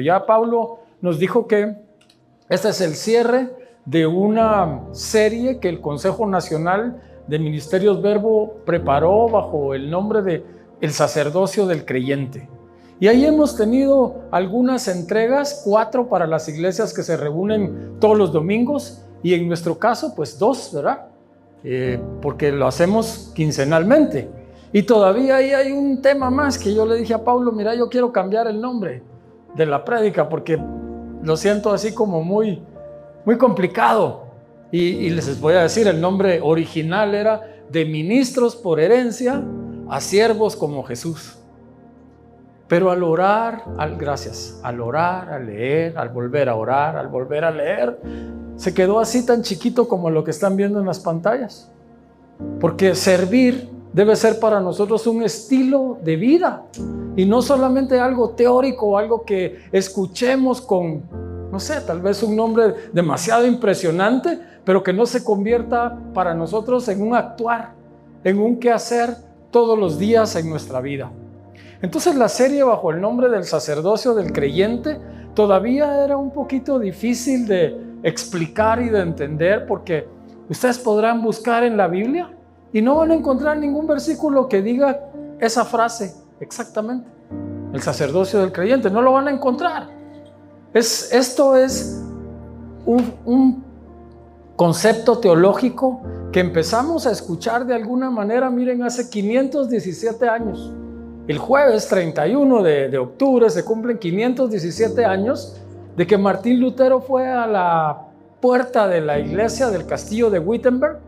Ya Pablo nos dijo que este es el cierre de una serie que el Consejo Nacional de Ministerios Verbo preparó bajo el nombre de El Sacerdocio del Creyente. Y ahí hemos tenido algunas entregas, 4 para las iglesias que se reúnen todos los domingos, y en nuestro caso, pues 2, ¿verdad? Porque lo hacemos quincenalmente. Y todavía ahí hay un tema más que yo le dije a Pablo: mira, yo quiero cambiar el nombre de la prédica porque lo siento así como muy complicado. Y les voy a decir, el nombre original era de ministros por herencia a siervos como Jesús. Pero al orar, al orar, al leer, al volver a orar, al volver a leer, se quedó así tan chiquito como lo que están viendo en las pantallas. Porque servir debe ser para nosotros un estilo de vida y no solamente algo teórico o algo que escuchemos con, no sé, tal vez un nombre demasiado impresionante, pero que no se convierta para nosotros en un actuar, en un quehacer todos los días en nuestra vida. Entonces la serie bajo el nombre del Sacerdocio del Creyente todavía era un poquito difícil de explicar y de entender, porque ustedes podrán buscar en la Biblia y no van a encontrar ningún versículo que diga esa frase exactamente. El sacerdocio del creyente, no lo van a encontrar. Esto es un concepto teológico que empezamos a escuchar de alguna manera, miren, hace 517 años. El jueves 31 de octubre se cumplen 517 años de que Martín Lutero fue a la puerta de la iglesia del castillo de Wittenberg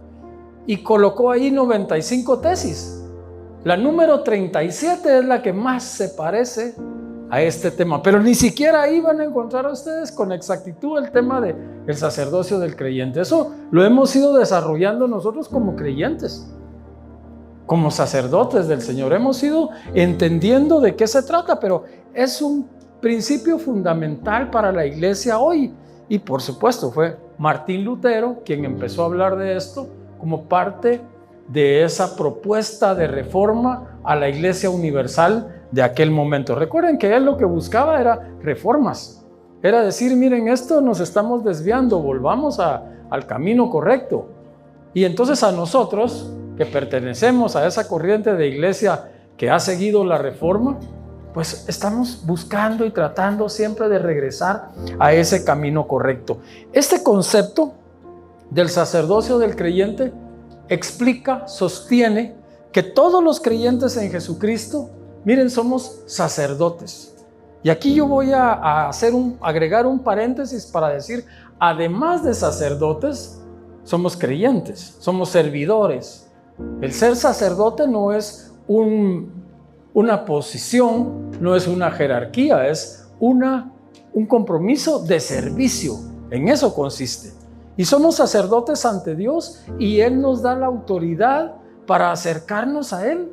y colocó ahí 95 tesis. La número 37 es la que más se parece a este tema, pero ni siquiera ahí van a encontrar a ustedes con exactitud el tema del sacerdocio del creyente. Eso lo hemos ido desarrollando nosotros como creyentes, como sacerdotes del Señor. Hemos ido entendiendo de qué se trata, pero es un principio fundamental para la iglesia hoy. Y por supuesto fue Martín Lutero quien empezó a hablar de esto como parte de esa propuesta de reforma a la Iglesia Universal de aquel momento. Recuerden que él lo que buscaba era reformas. Era decir, miren, esto nos estamos desviando, volvamos al camino correcto. Y entonces a nosotros, que pertenecemos a esa corriente de iglesia que ha seguido la reforma, pues estamos buscando y tratando siempre de regresar a ese camino correcto. Este concepto del sacerdocio del creyente explica, sostiene que todos los creyentes en Jesucristo, miren, somos sacerdotes. Y aquí yo voy a agregar un paréntesis para decir, además de sacerdotes, somos creyentes, somos servidores. El ser sacerdote no es una posición, no es una jerarquía, es un compromiso de servicio. En eso consiste. Y somos sacerdotes ante Dios y Él nos da la autoridad para acercarnos a Él,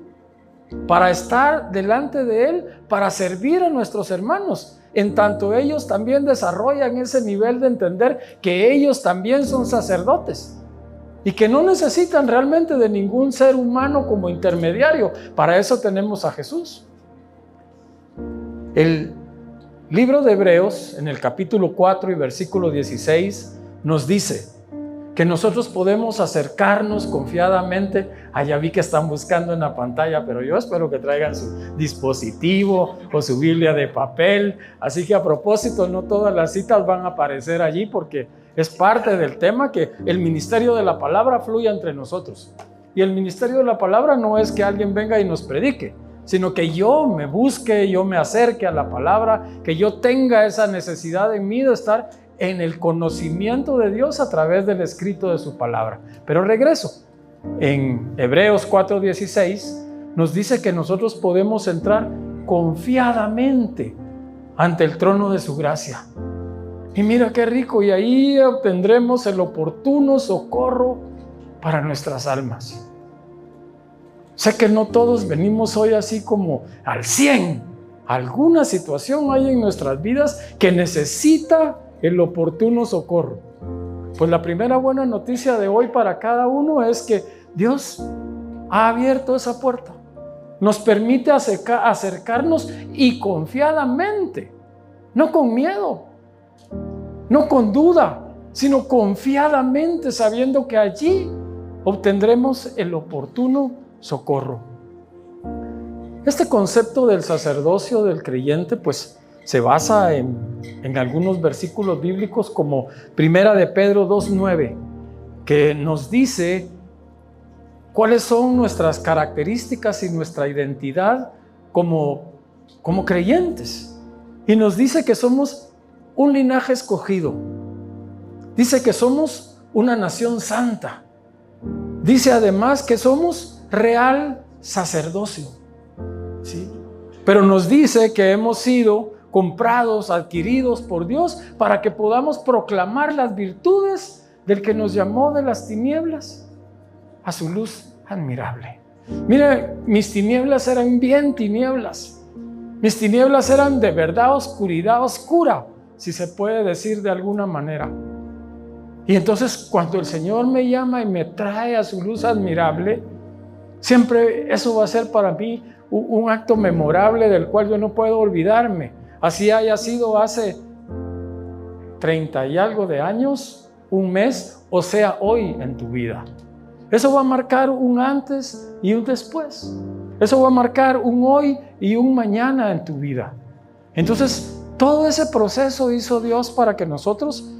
para estar delante de Él, para servir a nuestros hermanos, en tanto ellos también desarrollan ese nivel de entender que ellos también son sacerdotes y que no necesitan realmente de ningún ser humano como intermediario. Para eso tenemos a Jesús. El libro de Hebreos, en el capítulo 4 y versículo 16, nos dice que nosotros podemos acercarnos confiadamente. Ya vi que están buscando en la pantalla, pero yo espero que traigan su dispositivo o su Biblia de papel. Así que a propósito, no todas las citas van a aparecer allí, porque es parte del tema que el ministerio de la palabra fluya entre nosotros. Y el ministerio de la palabra no es que alguien venga y nos predique, sino que yo me busque, yo me acerque a la palabra, que yo tenga esa necesidad en mí de estar en el conocimiento de Dios a través del escrito de su palabra. Pero regreso, en Hebreos 4:16 nos dice que nosotros podemos entrar confiadamente ante el trono de su gracia. Y mira qué rico, y ahí obtendremos el oportuno socorro para nuestras almas. Sé que no todos venimos hoy así como al 100. Alguna situación hay en nuestras vidas que necesita el oportuno socorro. Pues la primera buena noticia de hoy para cada uno es que Dios ha abierto esa puerta. Nos permite acercarnos y confiadamente no con miedo, no con duda, sino confiadamente, sabiendo que allí obtendremos el oportuno socorro. Este concepto del sacerdocio del creyente, pues, se basa en algunos versículos bíblicos como 1 de Pedro 2:9, que nos dice cuáles son nuestras características y nuestra identidad como creyentes. Y nos dice que somos un linaje escogido. Dice que somos una nación santa. Dice además que somos real sacerdocio. ¿Sí? Pero nos dice que hemos sido comprados, adquiridos por Dios para que podamos proclamar las virtudes del que nos llamó de las tinieblas a su luz admirable. Mire, mis tinieblas eran bien tinieblas. Mis tinieblas eran de verdad oscuridad oscura, si se puede decir de alguna manera. Y entonces cuando el Señor me llama y me trae a su luz admirable, siempre eso va a ser para mí un acto memorable del cual yo no puedo olvidarme. Así haya sido hace 30 y algo de años, un mes, o sea hoy en tu vida. Eso va a marcar un antes y un después. Eso va a marcar un hoy y un mañana en tu vida. Entonces, todo ese proceso hizo Dios para que nosotros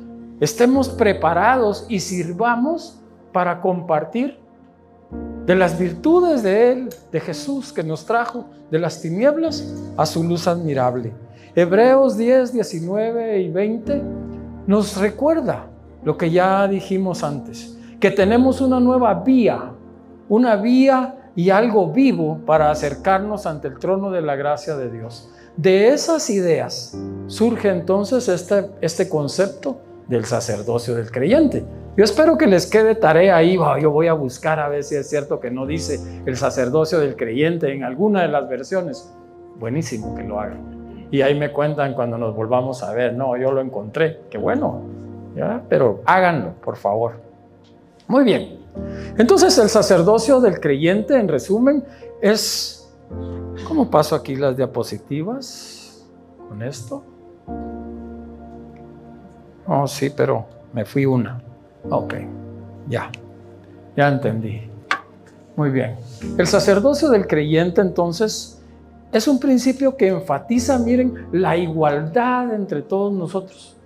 estemos preparados y sirvamos para compartir de las virtudes de Él, de Jesús, que nos trajo de las tinieblas a su luz admirable. Hebreos 10, 19 y 20 nos recuerda lo que ya dijimos antes, que tenemos una nueva vía y algo vivo para acercarnos ante el trono de la gracia de Dios. De esas ideas surge entonces este concepto del sacerdocio del creyente. Yo espero que les quede tarea ahí. Yo voy a buscar a ver si es cierto que no dice el sacerdocio del creyente en alguna de las versiones. Buenísimo que lo hagan. Y ahí me cuentan cuando nos volvamos a ver. No, yo lo encontré. Qué bueno. ¿Ya? Pero háganlo, por favor. Muy bien. Entonces el sacerdocio del creyente, en resumen, es... ¿Cómo paso aquí las diapositivas con esto? Oh, sí, pero me fui una. Ok, ya entendí. Muy bien. El sacerdocio del creyente, entonces, es un principio que enfatiza, miren, la igualdad entre todos nosotros.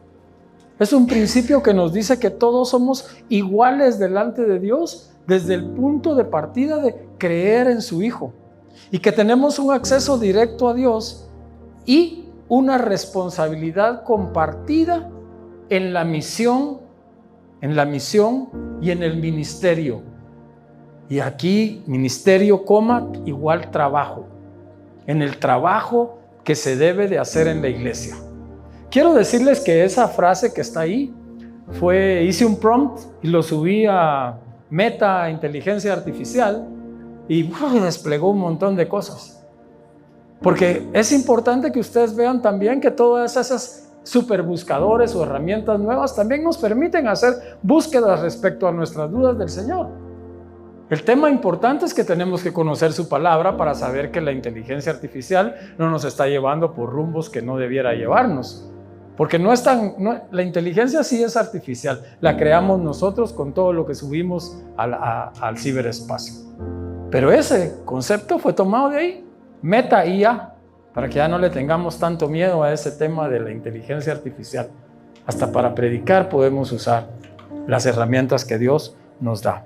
Es un principio que nos dice que todos somos iguales delante de Dios desde el punto de partida de creer en su Hijo, y que tenemos un acceso directo a Dios y una responsabilidad compartida en la misión y en el ministerio. Y aquí ministerio, igual trabajo. En el trabajo que se debe de hacer en la iglesia. Quiero decirles que esa frase que está ahí hice un prompt y lo subí a Meta Inteligencia Artificial y desplegó un montón de cosas. Porque es importante que ustedes vean también que todas esas superbuscadores o herramientas nuevas también nos permiten hacer búsquedas respecto a nuestras dudas del Señor. El tema importante es que tenemos que conocer su palabra para saber que la inteligencia artificial no nos está llevando por rumbos que no debiera llevarnos. Porque la inteligencia sí es artificial, la creamos nosotros con todo lo que subimos al ciberespacio. Pero ese concepto fue tomado de ahí, Meta IA, para que ya no le tengamos tanto miedo a ese tema de la inteligencia artificial. Hasta para predicar podemos usar las herramientas que Dios nos da.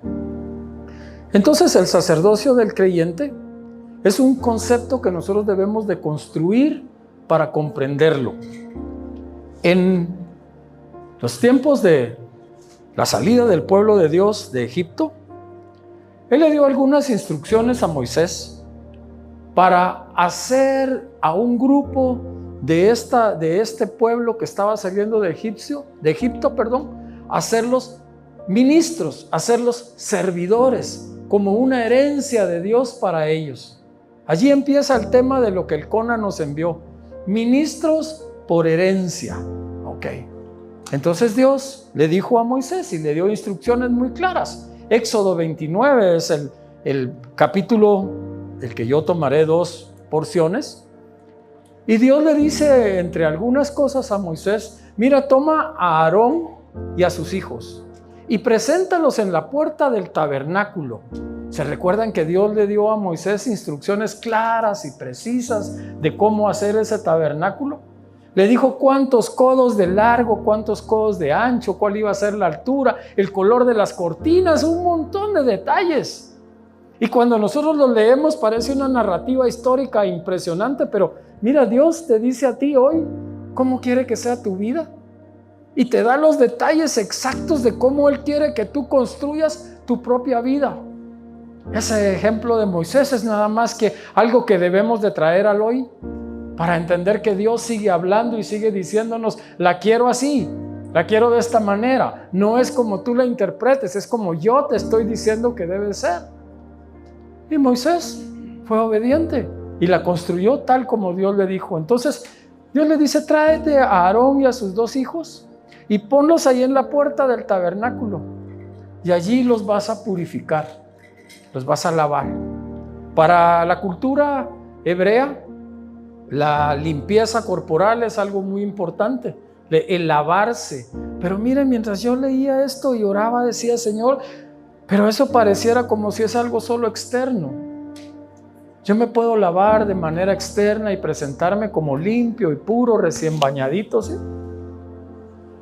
Entonces el sacerdocio del creyente es un concepto que nosotros debemos de construir para comprenderlo. En los tiempos de la salida del pueblo de Dios de Egipto, Él le dio algunas instrucciones a Moisés para hacer a un grupo de este pueblo que estaba saliendo de Egipto, hacerlos ministros, hacerlos servidores, como una herencia de Dios para ellos. Allí empieza el tema de lo que el CONA nos envió, ministros por herencia. Ok. Entonces Dios le dijo a Moisés y le dio instrucciones muy claras. Éxodo 29 es el capítulo del que yo tomaré 2 porciones. Y Dios le dice, entre algunas cosas, a Moisés: mira, toma a Aarón y a sus hijos y preséntalos en la puerta del tabernáculo. ¿Se recuerdan que Dios le dio a Moisés instrucciones claras y precisas de cómo hacer ese tabernáculo? Le dijo cuántos codos de largo, cuántos codos de ancho, cuál iba a ser la altura, el color de las cortinas, un montón de detalles. Y cuando nosotros lo leemos parece una narrativa histórica impresionante, pero mira, Dios te dice a ti hoy cómo quiere que sea tu vida. Y te da los detalles exactos de cómo Él quiere que tú construyas tu propia vida. Ese ejemplo de Moisés es nada más que algo que debemos de traer al hoy, para entender que Dios sigue hablando y sigue diciéndonos: la quiero así, la quiero de esta manera. No es como tú la interpretes, es como yo te estoy diciendo que debe ser. Y Moisés fue obediente y la construyó tal como Dios le dijo. Entonces Dios le dice: tráete a Aarón y a sus 2 hijos y ponlos ahí en la puerta del tabernáculo, y allí los vas a purificar, los vas a lavar. Para la cultura hebrea, la limpieza corporal es algo muy importante, el lavarse. Pero miren, mientras yo leía esto y oraba, decía: Señor, pero eso pareciera como si es algo solo externo. Yo me puedo lavar de manera externa y presentarme como limpio y puro, recién bañadito, ¿sí?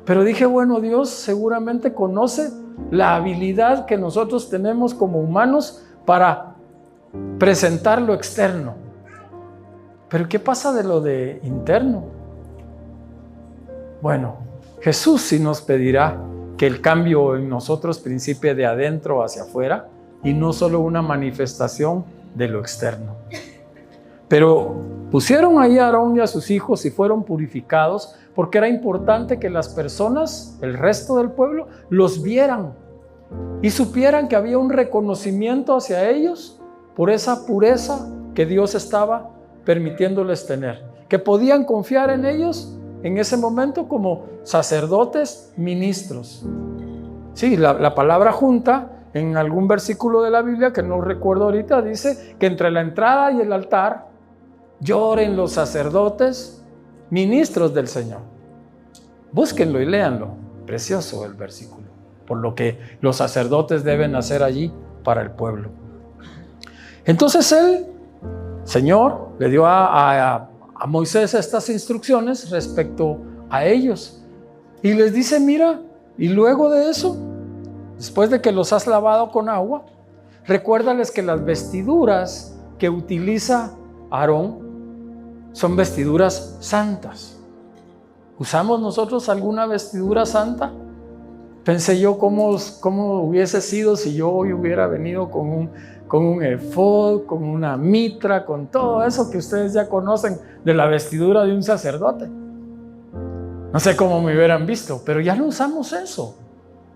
Pero dije, bueno, Dios seguramente conoce la habilidad que nosotros tenemos como humanos para presentar lo externo. Pero ¿qué pasa de lo de interno? Bueno, Jesús sí nos pedirá que el cambio en nosotros principie de adentro hacia afuera y no solo una manifestación de lo externo. Pero pusieron ahí a Aarón y a sus hijos y fueron purificados, porque era importante que las personas, el resto del pueblo, los vieran y supieran que había un reconocimiento hacia ellos por esa pureza que Dios estaba permitiéndoles tener, que podían confiar en ellos en ese momento como sacerdotes, ministros. Sí, la palabra junta en algún versículo de la Biblia que no recuerdo ahorita dice que entre la entrada y el altar lloren los sacerdotes, ministros del Señor. Búsquenlo y léanlo, precioso el versículo, por lo que los sacerdotes deben hacer allí para el pueblo. Entonces el Señor le dio a Moisés estas instrucciones respecto a ellos y les dice: mira, y luego de eso, después de que los has lavado con agua, recuérdales que las vestiduras que utiliza Aarón son vestiduras santas. ¿Usamos nosotros alguna vestidura santa? Pensé yo cómo hubiese sido si yo hoy hubiera venido con un efod, con una mitra, con todo eso que ustedes ya conocen de la vestidura de un sacerdote. No sé cómo me hubieran visto, pero ya no usamos eso,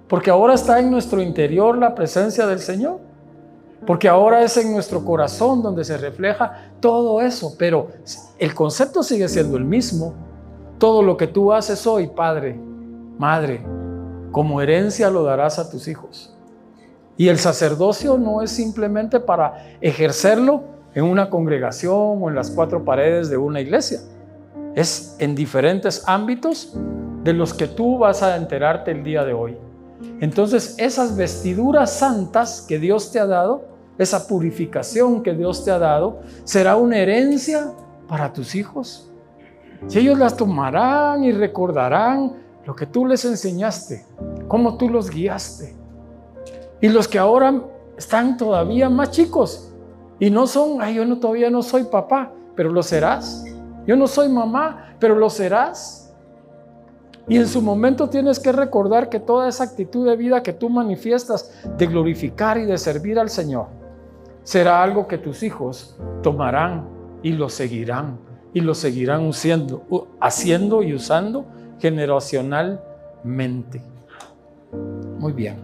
porque ahora está en nuestro interior la presencia del Señor, porque ahora es en nuestro corazón donde se refleja todo eso, pero el concepto sigue siendo el mismo. Todo lo que tú haces hoy, padre, madre, como herencia lo darás a tus hijos. Y el sacerdocio no es simplemente para ejercerlo en una congregación o en las 4 paredes de una iglesia. Es en diferentes ámbitos de los que tú vas a enterarte el día de hoy. Entonces, esas vestiduras santas que Dios te ha dado, esa purificación que Dios te ha dado, será una herencia para tus hijos. Si ellos las tomarán y recordarán lo que tú les enseñaste, cómo tú los guiaste. Y los que ahora están todavía más chicos y no son: yo todavía no soy papá, pero lo serás. Yo no soy mamá, pero lo serás. Y en su momento tienes que recordar que toda esa actitud de vida que tú manifiestas de glorificar y de servir al Señor será algo que tus hijos tomarán y lo seguirán haciendo y usando generacionalmente. Muy bien.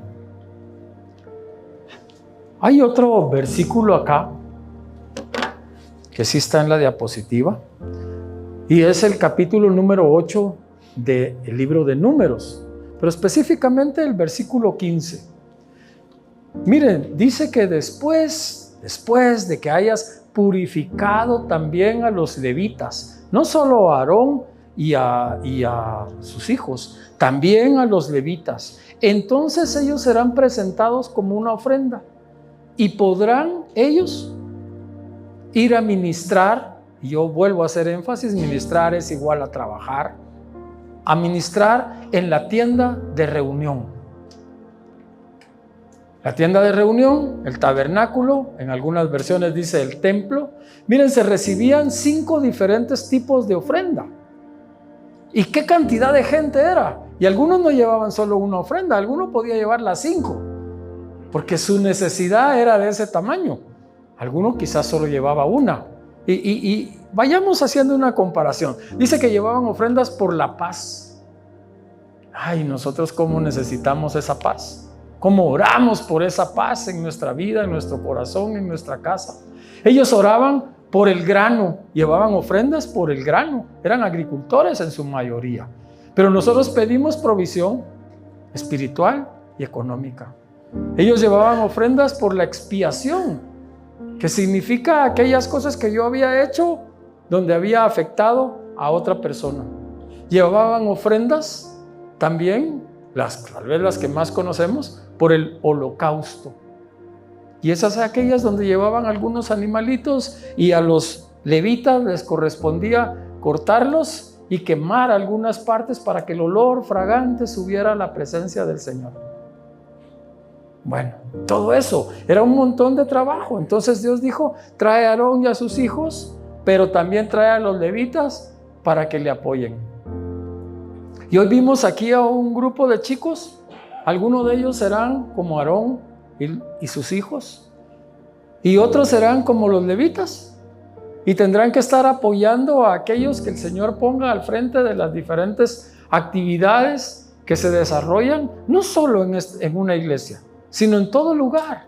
Hay otro versículo acá que sí está en la diapositiva y es el capítulo número 8 del libro de Números, pero específicamente el versículo 15. Miren, dice que después de que hayas purificado también a los levitas, no solo a Aarón y a sus hijos, también a los levitas. Entonces ellos serán presentados como una ofrenda y podrán ellos ir a ministrar. Yo vuelvo a hacer énfasis, ministrar es igual a trabajar, a ministrar en la tienda de reunión. La tienda de reunión, el tabernáculo, en algunas versiones dice el templo. Miren, se recibían 5 diferentes tipos de ofrenda. ¿Y qué cantidad de gente era? Y algunos no llevaban solo una ofrenda, algunos podía llevar las 5, porque su necesidad era de ese tamaño. Algunos quizás solo llevaba una. Y vayamos haciendo una comparación. Dice que llevaban ofrendas por la paz. Ay, nosotros cómo necesitamos esa paz. Cómo oramos por esa paz en nuestra vida, en nuestro corazón, en nuestra casa. Ellos oraban por el grano, llevaban ofrendas por el grano. Eran agricultores en su mayoría. Pero nosotros pedimos provisión espiritual y económica. Ellos llevaban ofrendas por la expiación, que significa aquellas cosas que yo había hecho donde había afectado a otra persona. Llevaban ofrendas también, tal vez las que más conocemos, por el holocausto. Y esas aquellas donde llevaban algunos animalitos y a los levitas les correspondía cortarlos y quemar algunas partes para que el olor fragante subiera a la presencia del Señor. Bueno, todo eso era un montón de trabajo. Entonces Dios dijo, trae a Aarón y a sus hijos, pero también trae a los levitas para que le apoyen. Y hoy vimos aquí a un grupo de chicos. Algunos de ellos serán como Aarón y sus hijos, y otros serán como los levitas, y tendrán que estar apoyando a aquellos que el Señor ponga al frente de las diferentes actividades que se desarrollan, no solo en una iglesia, sino en todo lugar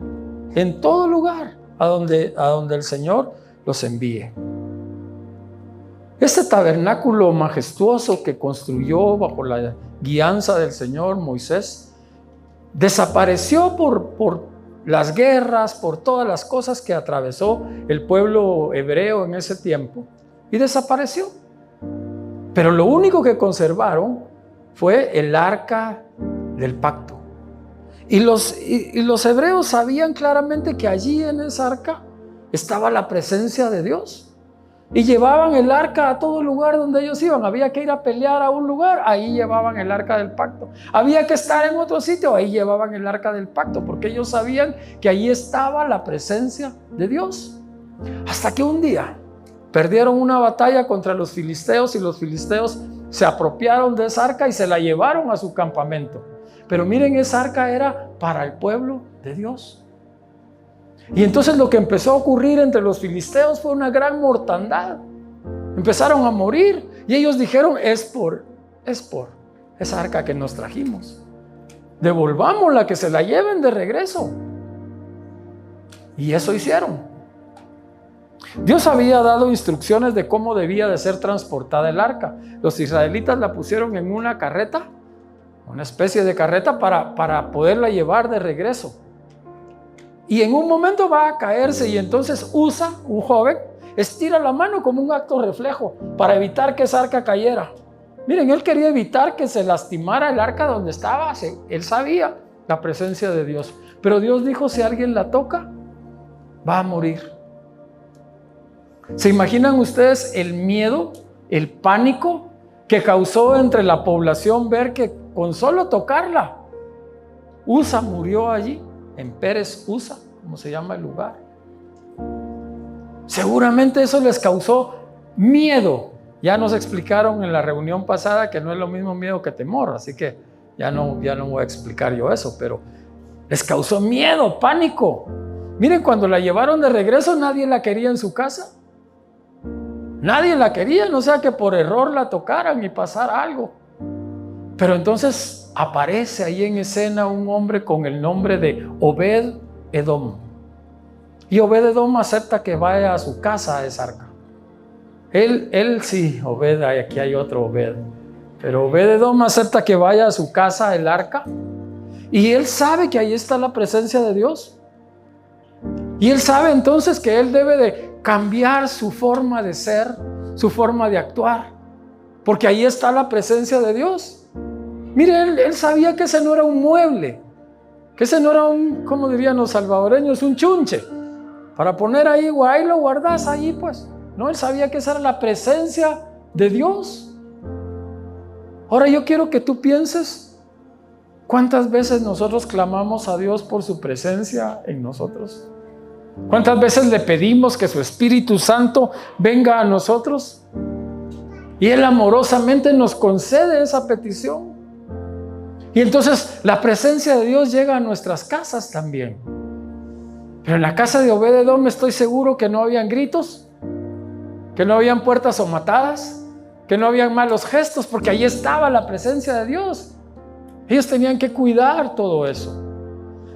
a donde el Señor los envíe. Este tabernáculo majestuoso que construyó bajo la guianza del Señor Moisés desapareció por las guerras, por todas las cosas que atravesó el pueblo hebreo en ese tiempo, y desapareció. Pero lo único que conservaron fue el arca del pacto. Y los hebreos sabían claramente que allí en esa arca estaba la presencia de Dios. Y llevaban el arca a todo lugar donde ellos iban. Había que ir a pelear a un lugar, ahí llevaban el arca del pacto. Había que estar en otro sitio, ahí llevaban el arca del pacto, porque ellos sabían que allí estaba la presencia de Dios. Hasta que un día perdieron una batalla contra los filisteos, y los filisteos se apropiaron de esa arca y se la llevaron a su campamento. Pero miren, esa arca era para el pueblo de Dios. Y entonces lo que empezó a ocurrir entre los filisteos fue una gran mortandad. Empezaron a morir y ellos dijeron, es por esa arca que nos trajimos. Devolvámosla, que se la lleven de regreso. Y eso hicieron. Dios había dado instrucciones de cómo debía de ser transportada el arca. Los israelitas la pusieron en una carreta, una especie de carreta para poderla llevar de regreso. Y en un momento va a caerse, y entonces Usa, un joven, estira la mano como un acto reflejo para evitar que esa arca cayera. Miren, él quería evitar que se lastimara el arca donde estaba. Él sabía la presencia de Dios. Pero Dios dijo, si alguien la toca, va a morir. ¿Se imaginan ustedes el miedo, el pánico que causó entre la población ver que con solo tocarla, Usa murió allí? En Pérez Usa, como se llama el lugar. Seguramente eso les causó miedo. Ya nos explicaron en la reunión pasada que no es lo mismo miedo que temor, así que ya no voy a explicar yo eso, pero les causó miedo, pánico. Miren, cuando la llevaron de regreso, nadie la quería en su casa. Nadie la quería, no sea que por error la tocaran y pasara algo. Pero entonces aparece ahí en escena un hombre con el nombre de Obed-Edom. Y Obed-Edom acepta que vaya a su casa a esa arca. Él sí, Obed, aquí hay otro Obed. Pero Obed-Edom acepta que vaya a su casa el arca. Y él sabe que ahí está la presencia de Dios. Y él sabe entonces que él debe de cambiar su forma de ser, su forma de actuar, porque ahí está la presencia de Dios. Mire, él sabía que ese no era un mueble, que ese no era un, como dirían los salvadoreños, un chunche, para poner ahí lo guardas ahí pues. No, él sabía que esa era la presencia de Dios. Ahora yo quiero que tú pienses cuántas veces nosotros clamamos a Dios por su presencia en nosotros. ¿Cuántas veces le pedimos que su Espíritu Santo venga a nosotros? Y Él amorosamente nos concede esa petición. Y entonces la presencia de Dios llega a nuestras casas también. Pero en la casa de Obed-Edom estoy seguro que no habían gritos, que no habían puertas somatadas, que no habían malos gestos, porque ahí estaba la presencia de Dios. Ellos tenían que cuidar todo eso.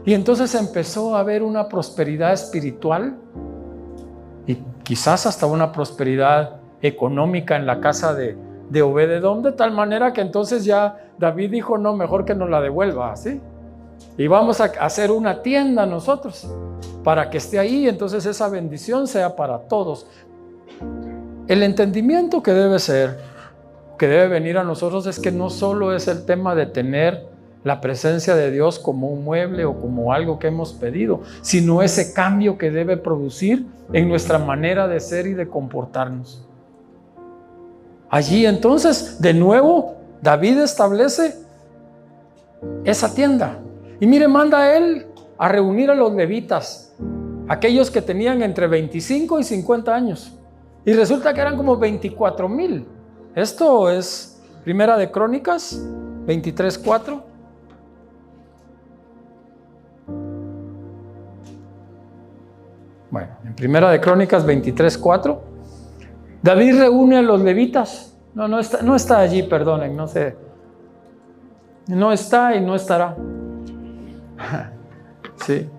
Y entonces empezó a haber una prosperidad espiritual y quizás hasta una prosperidad económica en la casa de Obed-Edom, de tal manera que entonces ya David dijo, no, mejor que nos la devuelva, ¿sí? Y vamos a hacer una tienda nosotros para que esté ahí, entonces esa bendición sea para todos. El entendimiento que debe venir a nosotros es que no solo es el tema de tener la presencia de Dios como un mueble o como algo que hemos pedido, sino ese cambio que debe producir en nuestra manera de ser y de comportarnos. Allí entonces, de nuevo, David establece esa tienda. Y mire, manda a él a reunir a los levitas, aquellos que tenían entre 25 y 50 años. Y resulta que eran como 24,000. Esto es Primera de Crónicas 23:4. Bueno, en Primera de Crónicas 23:4, David reúne a los levitas. No está allí, perdonen, no sé. No está y no estará. Sí.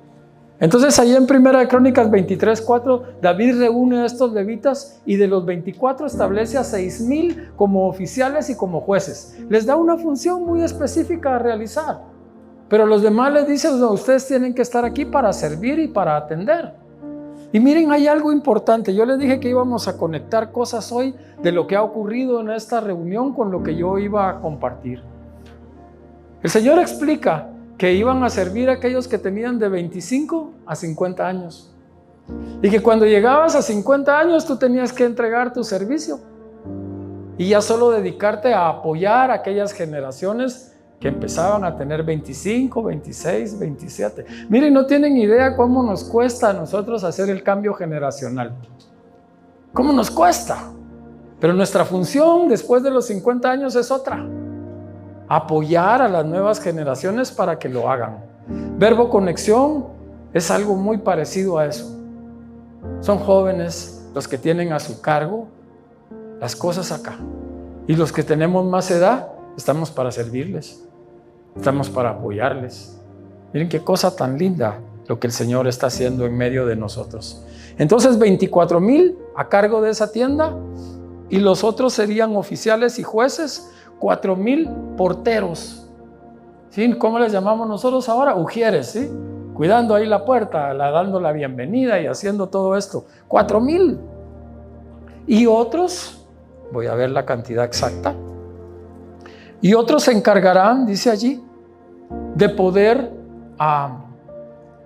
Entonces, allí en Primera de Crónicas 23:4, David reúne a estos levitas y de los 24 establece a 6,000 como oficiales y como jueces. Les da una función muy específica a realizar. Pero los demás les dicen, no, ustedes tienen que estar aquí para servir y para atender. Y miren, hay algo importante. Yo les dije que íbamos a conectar cosas hoy de lo que ha ocurrido en esta reunión con lo que yo iba a compartir. El Señor explica que iban a servir a aquellos que tenían de 25 a 50 años. Y que cuando llegabas a 50 años tú tenías que entregar tu servicio. Y ya solo dedicarte a apoyar a aquellas generaciones que empezaban a tener 25, 26, 27. Miren, no tienen idea cómo nos cuesta a nosotros hacer el cambio generacional. ¿Cómo nos cuesta? Pero nuestra función después de los 50 años es otra. Apoyar a las nuevas generaciones para que lo hagan. Verbo Conexión es algo muy parecido a eso. Son jóvenes los que tienen a su cargo las cosas acá. Y los que tenemos más edad, estamos para servirles. Estamos para apoyarles. Miren qué cosa tan linda lo que el Señor está haciendo en medio de nosotros. Entonces 24,000 a cargo de esa tienda y los otros serían oficiales y jueces, 4,000 porteros. ¿Sí? ¿Cómo les llamamos nosotros ahora? Ujieres, ¿sí? Cuidando ahí la puerta, dando la bienvenida y haciendo todo esto. 4,000. Y otros, voy a ver la cantidad exacta, y otros se encargarán, dice allí, de poder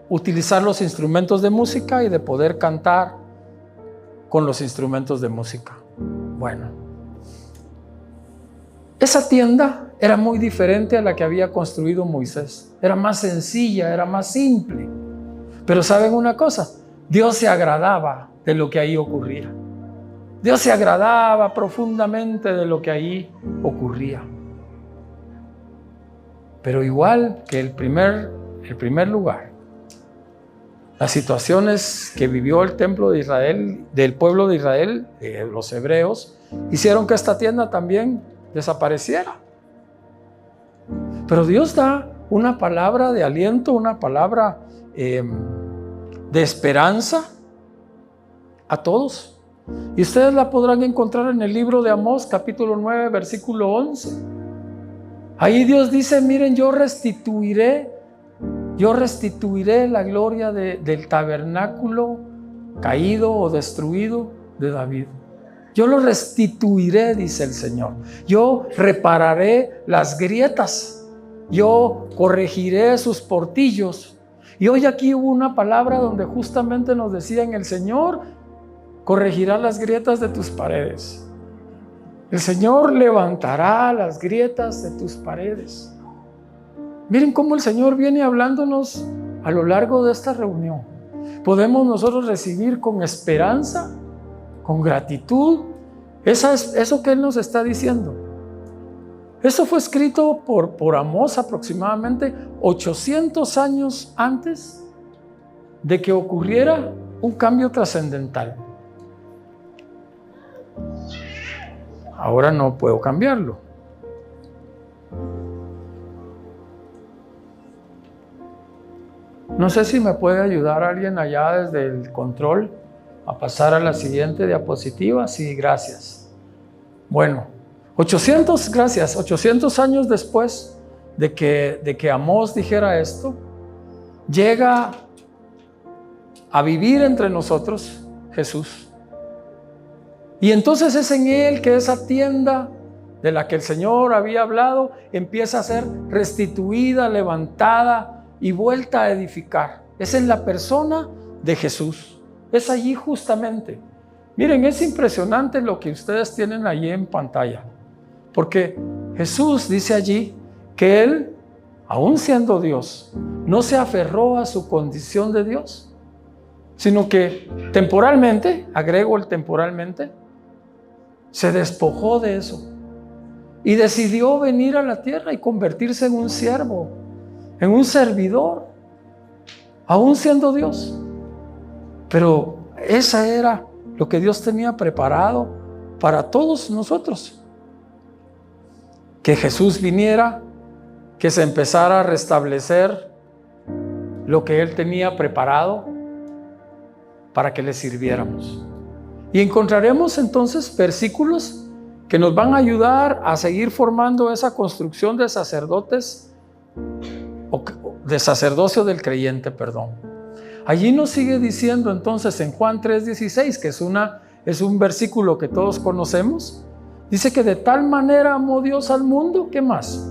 utilizar los instrumentos de música y de poder cantar con los instrumentos de música. Bueno, esa tienda era muy diferente a la que había construido Moisés. Era más sencilla, era más simple. Pero ¿saben una cosa? Dios se agradaba de lo que ahí ocurría. Dios se agradaba profundamente de lo que ahí ocurría. Pero igual que el primer lugar, las situaciones que vivió el templo de Israel, del pueblo de Israel, los hebreos, hicieron que esta tienda también desapareciera. Pero Dios da una palabra de aliento, una palabra de esperanza a todos. Y ustedes la podrán encontrar en el libro de Amós, capítulo 9, versículo 11. Ahí Dios dice, miren, yo restituiré la gloria del tabernáculo caído o destruido de David. Yo lo restituiré, dice el Señor. Yo repararé las grietas. Yo corregiré sus portillos. Y hoy aquí hubo una palabra donde justamente nos decían: el Señor corregirá las grietas de tus paredes. El Señor levantará las grietas de tus paredes. Miren cómo el Señor viene hablándonos a lo largo de esta reunión. Podemos nosotros recibir con esperanza, con gratitud, eso que Él nos está diciendo. Esto fue escrito por Amós aproximadamente 800 años antes de que ocurriera un cambio trascendental. Ahora no puedo cambiarlo. No sé si me puede ayudar alguien allá desde el control a pasar a la siguiente diapositiva. Sí, gracias. Bueno, 800 años después de que Amós dijera esto, llega a vivir entre nosotros Jesús. Y entonces es en Él que esa tienda de la que el Señor había hablado empieza a ser restituida, levantada y vuelta a edificar. Es en la persona de Jesús. Es allí justamente. Miren, es impresionante lo que ustedes tienen allí en pantalla. Porque Jesús dice allí que Él, aún siendo Dios, no se aferró a su condición de Dios, sino que temporalmente, agrego el temporalmente, se despojó de eso y decidió venir a la tierra y convertirse en un siervo, en un servidor, aún siendo Dios. Pero esa era lo que Dios tenía preparado para todos nosotros. Que Jesús viniera, que se empezara a restablecer lo que Él tenía preparado para que le sirviéramos. Y encontraremos entonces versículos que nos van a ayudar a seguir formando esa construcción de sacerdotes, o de sacerdocio del creyente, perdón. Allí nos sigue diciendo entonces en Juan 3:16, que es un versículo que todos conocemos. Dice que de tal manera amó Dios al mundo, ¿qué más?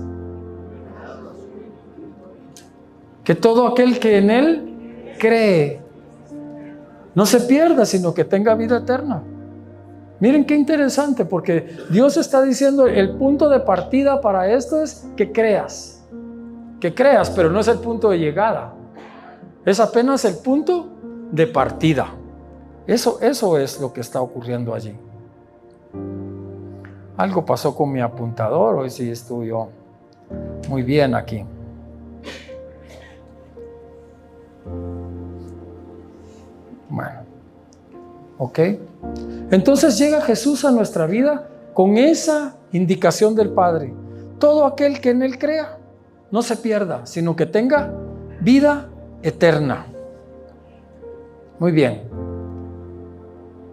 Que todo aquel que en Él cree no se pierda, sino que tenga vida eterna. Miren qué interesante, porque Dios está diciendo: el punto de partida para esto es que creas, pero no es el punto de llegada, es apenas el punto de partida. Eso es lo que está ocurriendo allí. Algo pasó con mi apuntador, hoy sí estuve yo muy bien aquí. Bueno, ok. Entonces llega Jesús a nuestra vida con esa indicación del Padre: todo aquel que en Él crea no se pierda, sino que tenga vida eterna. Muy bien.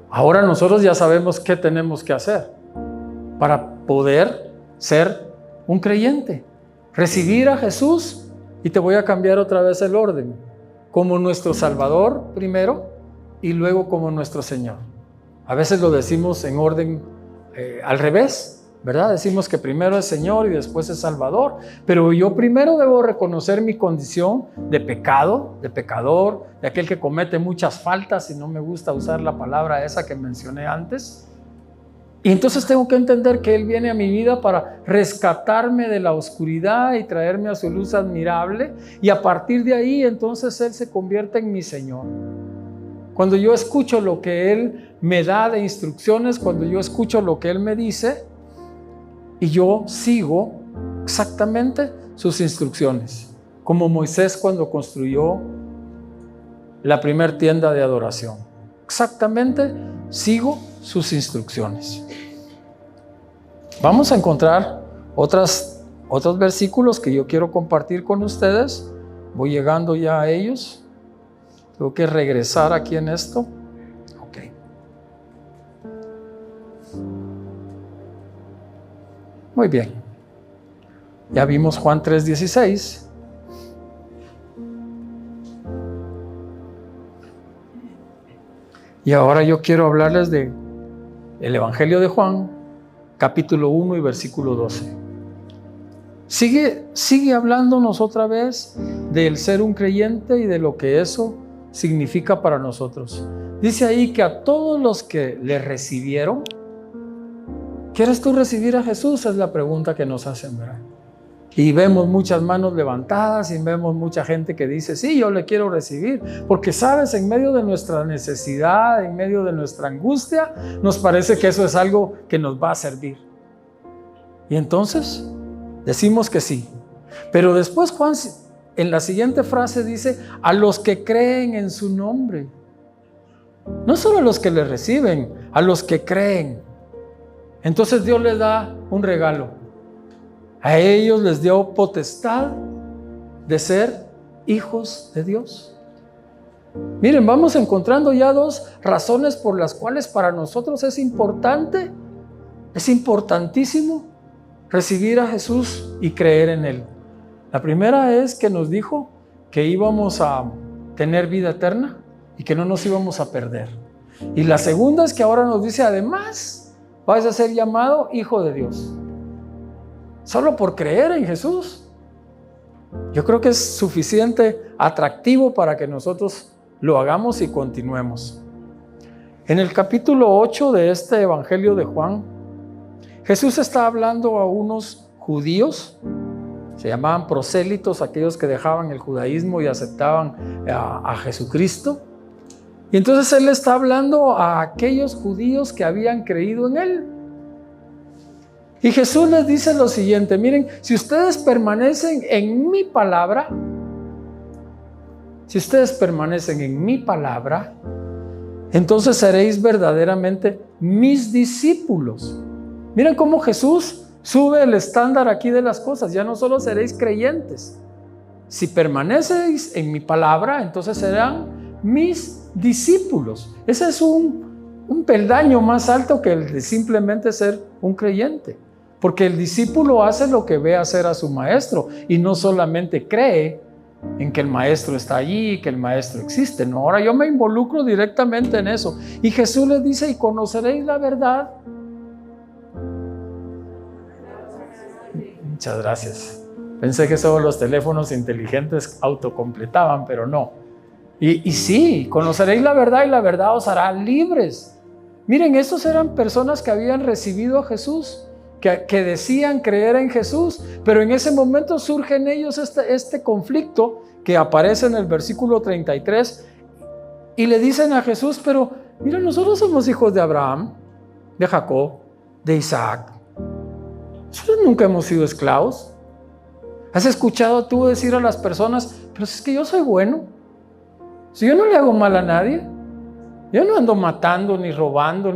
Ahora nosotros ya sabemos qué tenemos que hacer para poder ser un creyente. Recibir a Jesús, y te voy a cambiar otra vez el orden, como nuestro Salvador primero y luego como nuestro Señor. A veces lo decimos en orden al revés, ¿verdad? Decimos que primero es Señor y después es Salvador, pero yo primero debo reconocer mi condición de pecado, de pecador, de aquel que comete muchas faltas, y no me gusta usar la palabra esa que mencioné antes. Y entonces tengo que entender que Él viene a mi vida para rescatarme de la oscuridad y traerme a su luz admirable, y a partir de ahí entonces Él se convierte en mi Señor. Cuando yo escucho lo que Él me da de instrucciones, cuando yo escucho lo que Él me dice y yo sigo exactamente sus instrucciones, como Moisés cuando construyó la primera tienda de adoración. Exactamente sigo sus instrucciones. Vamos a encontrar otros versículos que yo quiero compartir con ustedes. Voy llegando ya a ellos. Tengo que regresar aquí en esto. Ok. Muy bien. Ya vimos Juan 3:16. Y ahora yo quiero hablarles de el Evangelio de Juan, capítulo 1 y versículo 12. Sigue hablándonos otra vez del ser un creyente y de lo que eso significa para nosotros. Dice ahí que a todos los que le recibieron, ¿quieres tú recibir a Jesús? Es la pregunta que nos hacen, ¿verdad? Y vemos muchas manos levantadas y vemos mucha gente que dice, sí, yo le quiero recibir. Porque sabes, en medio de nuestra necesidad, en medio de nuestra angustia, nos parece que eso es algo que nos va a servir. Y entonces decimos que sí. Pero después Juan en la siguiente frase dice, a los que creen en su nombre. No solo a los que le reciben, a los que creen. Entonces Dios les da un regalo. A ellos les dio potestad de ser hijos de Dios. Miren, vamos encontrando ya dos razones por las cuales para nosotros es importante, es importantísimo recibir a Jesús y creer en Él. La primera es que nos dijo que íbamos a tener vida eterna y que no nos íbamos a perder. Y la segunda es que ahora nos dice, además, vas a ser llamado hijo de Dios. Solo por creer en Jesús. Yo creo que es suficiente atractivo para que nosotros lo hagamos y continuemos. En el capítulo 8 de este Evangelio de Juan, Jesús está hablando a unos judíos, se llamaban prosélitos, aquellos que dejaban el judaísmo y aceptaban a Jesucristo. Y entonces Él está hablando a aquellos judíos que habían creído en Él. Y Jesús les dice lo siguiente, miren, si ustedes permanecen en mi palabra, entonces seréis verdaderamente mis discípulos. Miren cómo Jesús sube el estándar aquí de las cosas, ya no solo seréis creyentes. Si permanecéis en mi palabra, entonces serán mis discípulos. Ese es un peldaño más alto que el de simplemente ser un creyente. Porque el discípulo hace lo que ve hacer a su maestro y no solamente cree en que el maestro está allí, que el maestro existe. No, ahora yo me involucro directamente en eso. Y Jesús les dice, y conoceréis la verdad. Muchas gracias. Pensé que solo los teléfonos inteligentes autocompletaban, pero no. Y sí, conoceréis la verdad y la verdad os hará libres. Miren, estos eran personas que habían recibido a Jesús, que decían creer en Jesús, pero en ese momento surge en ellos este conflicto que aparece en el versículo 33 y le dicen a Jesús, pero mira, nosotros somos hijos de Abraham, de Jacob, de Isaac. Nosotros nunca hemos sido esclavos. ¿Has escuchado tú decir a las personas, pero es que yo soy bueno? Si yo no le hago mal a nadie, yo no ando matando, ni robando,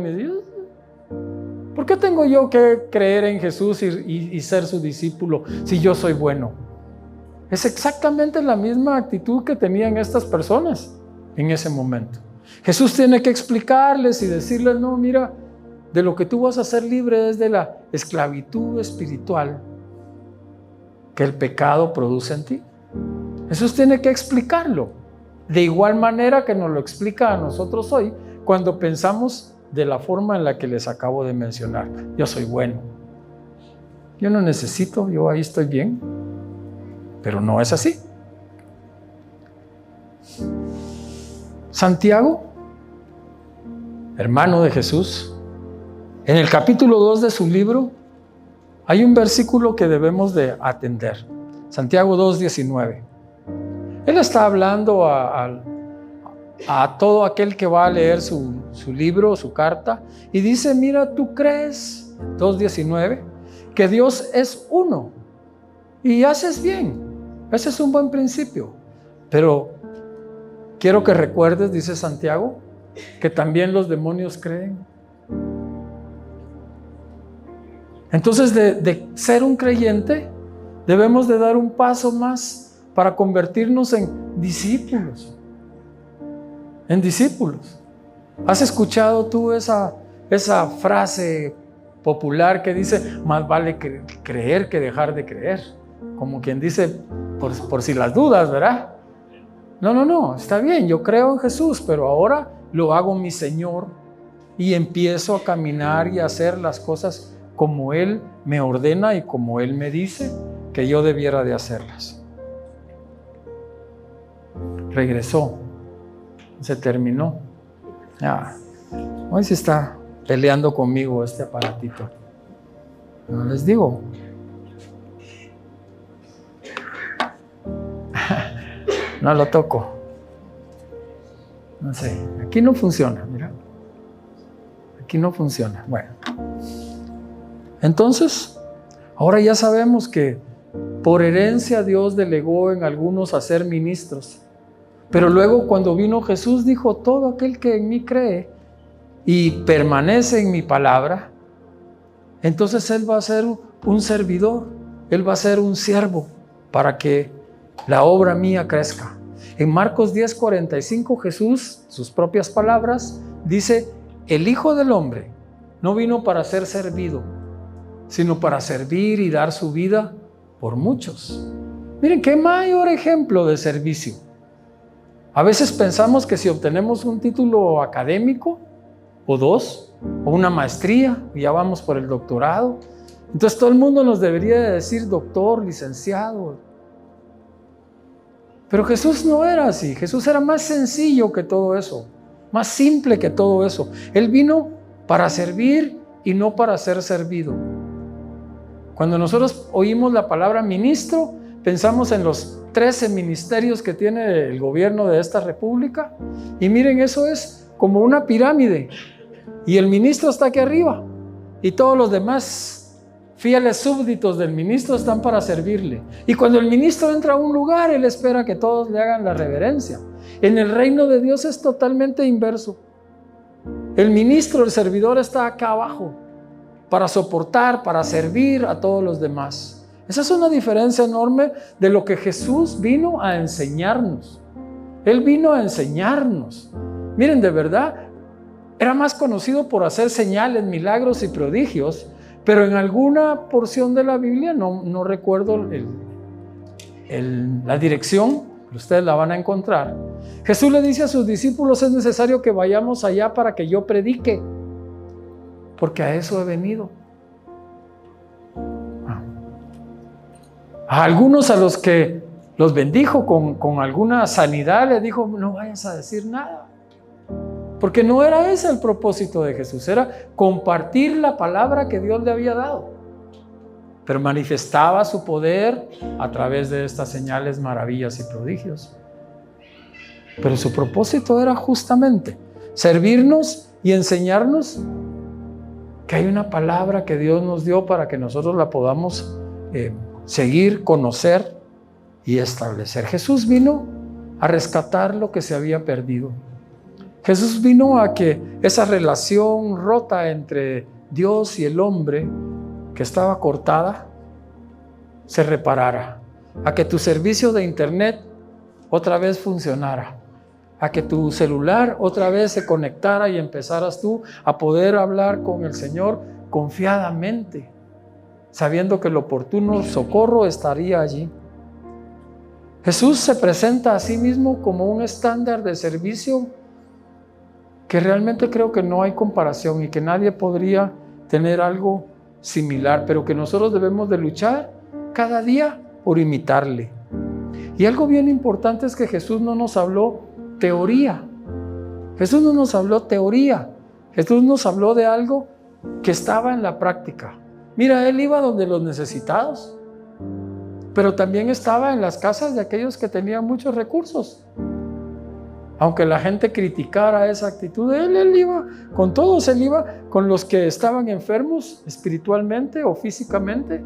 ¿por qué tengo yo que creer en Jesús y ser su discípulo si yo soy bueno? Es exactamente la misma actitud que tenían estas personas en ese momento. Jesús tiene que explicarles y decirles, no, mira, de lo que tú vas a ser libre es de la esclavitud espiritual que el pecado produce en ti. Jesús tiene que explicarlo. De igual manera que nos lo explica a nosotros hoy cuando pensamos de la forma en la que les acabo de mencionar. Yo soy bueno. Yo no necesito, yo ahí estoy bien. Pero no es así. Santiago, hermano de Jesús, en el capítulo 2 de su libro, hay un versículo que debemos de atender. Santiago 2:19. Él está hablando a todo aquel que va a leer su libro, su carta, y dice, mira, tú crees, 2:19, que Dios es uno, y haces bien. Ese es un buen principio. Pero quiero que recuerdes, dice Santiago, que también los demonios creen. Entonces, de ser un creyente, debemos de dar un paso más para convertirnos en discípulos. En discípulos. ¿Has escuchado tú esa frase popular que dice, más vale creer que dejar de creer? Como quien dice, por si las dudas, ¿verdad? No, está bien, yo creo en Jesús, pero ahora lo hago mi Señor y empiezo a caminar y a hacer las cosas como Él me ordena y como Él me dice que yo debiera de hacerlas. Regresó, se terminó. Hoy se está peleando conmigo este aparatito. No les digo. No lo toco. No sé, aquí no funciona, mira. Aquí no funciona. Bueno. Entonces, ahora ya sabemos que por herencia Dios delegó en algunos a ser ministros. Pero luego cuando vino Jesús dijo, todo aquel que en mí cree y permanece en mi palabra, entonces Él va a ser un servidor, Él va a ser un siervo para que la obra mía crezca. En Marcos 10:45 Jesús, sus propias palabras, dice, el Hijo del Hombre no vino para ser servido, sino para servir y dar su vida por muchos. Miren, qué mayor ejemplo de servicio. A veces pensamos que si obtenemos un título académico, o dos, o una maestría, y ya vamos por el doctorado, entonces todo el mundo nos debería de decir doctor, licenciado. Pero Jesús no era así. Jesús era más sencillo que todo eso, más simple que todo eso. Él vino para servir y no para ser servido. Cuando nosotros oímos la palabra ministro, pensamos en los 13 ministerios que tiene el gobierno de esta república. Y miren, eso es como una pirámide. Y el ministro está aquí arriba. Y todos los demás fieles súbditos del ministro están para servirle. Y cuando el ministro entra a un lugar, él espera que todos le hagan la reverencia. En el reino de Dios es totalmente inverso. El ministro, el servidor, está acá abajo para soportar, para servir a todos los demás. Esa es una diferencia enorme de lo que Jesús vino a enseñarnos. Él vino a enseñarnos. Miren, de verdad, era más conocido por hacer señales, milagros y prodigios, pero en alguna porción de la Biblia, no recuerdo la dirección, pero ustedes la van a encontrar. Jesús le dice a sus discípulos, es necesario que vayamos allá para que yo predique, porque a eso he venido. A algunos a los que los bendijo con alguna sanidad, les dijo, no vayas a decir nada. Porque no era ese el propósito de Jesús, era compartir la palabra que Dios le había dado. Pero manifestaba su poder a través de estas señales, maravillas y prodigios. Pero su propósito era justamente servirnos y enseñarnos que hay una palabra que Dios nos dio para que nosotros la podamos seguir, conocer y establecer. Jesús vino a rescatar lo que se había perdido. Jesús vino a que esa relación rota entre Dios y el hombre, que estaba cortada, se reparara. A que tu servicio de internet otra vez funcionara. A que tu celular otra vez se conectara y empezaras tú a poder hablar con el Señor confiadamente, sabiendo que el oportuno socorro estaría allí. Jesús se presenta a sí mismo como un estándar de servicio que realmente creo que no hay comparación y que nadie podría tener algo similar, pero que nosotros debemos de luchar cada día por imitarle. Y algo bien importante es que Jesús no nos habló teoría. Jesús no nos habló teoría. Jesús nos habló de algo que estaba en la práctica. Mira, Él iba donde los necesitados, pero también estaba en las casas de aquellos que tenían muchos recursos. Aunque la gente criticara esa actitud, Él iba con todos, Él iba con los que estaban enfermos espiritualmente o físicamente.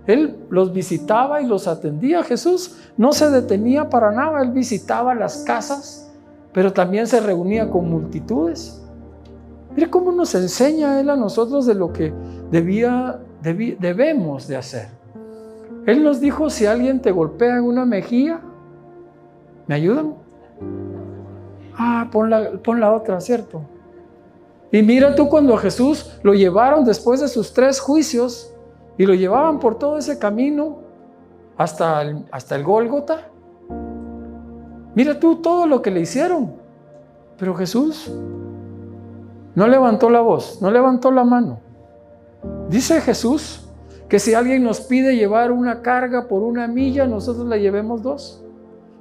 Él los visitaba y los atendía. Jesús no se detenía para nada, Él visitaba las casas, pero también se reunía con multitudes. Mire cómo nos enseña Él a nosotros de lo que debemos de hacer. Él nos dijo, si alguien te golpea en una mejilla, ¿me ayudan? Pon la otra, ¿cierto? Y mira tú cuando a Jesús lo llevaron después de sus 3 juicios y lo llevaban por todo ese camino hasta el Gólgota. Mira tú todo lo que le hicieron. Pero Jesús No levantó la voz, no levantó la mano. Dice Jesús que si alguien nos pide llevar una carga por 1 milla, nosotros le llevemos 2.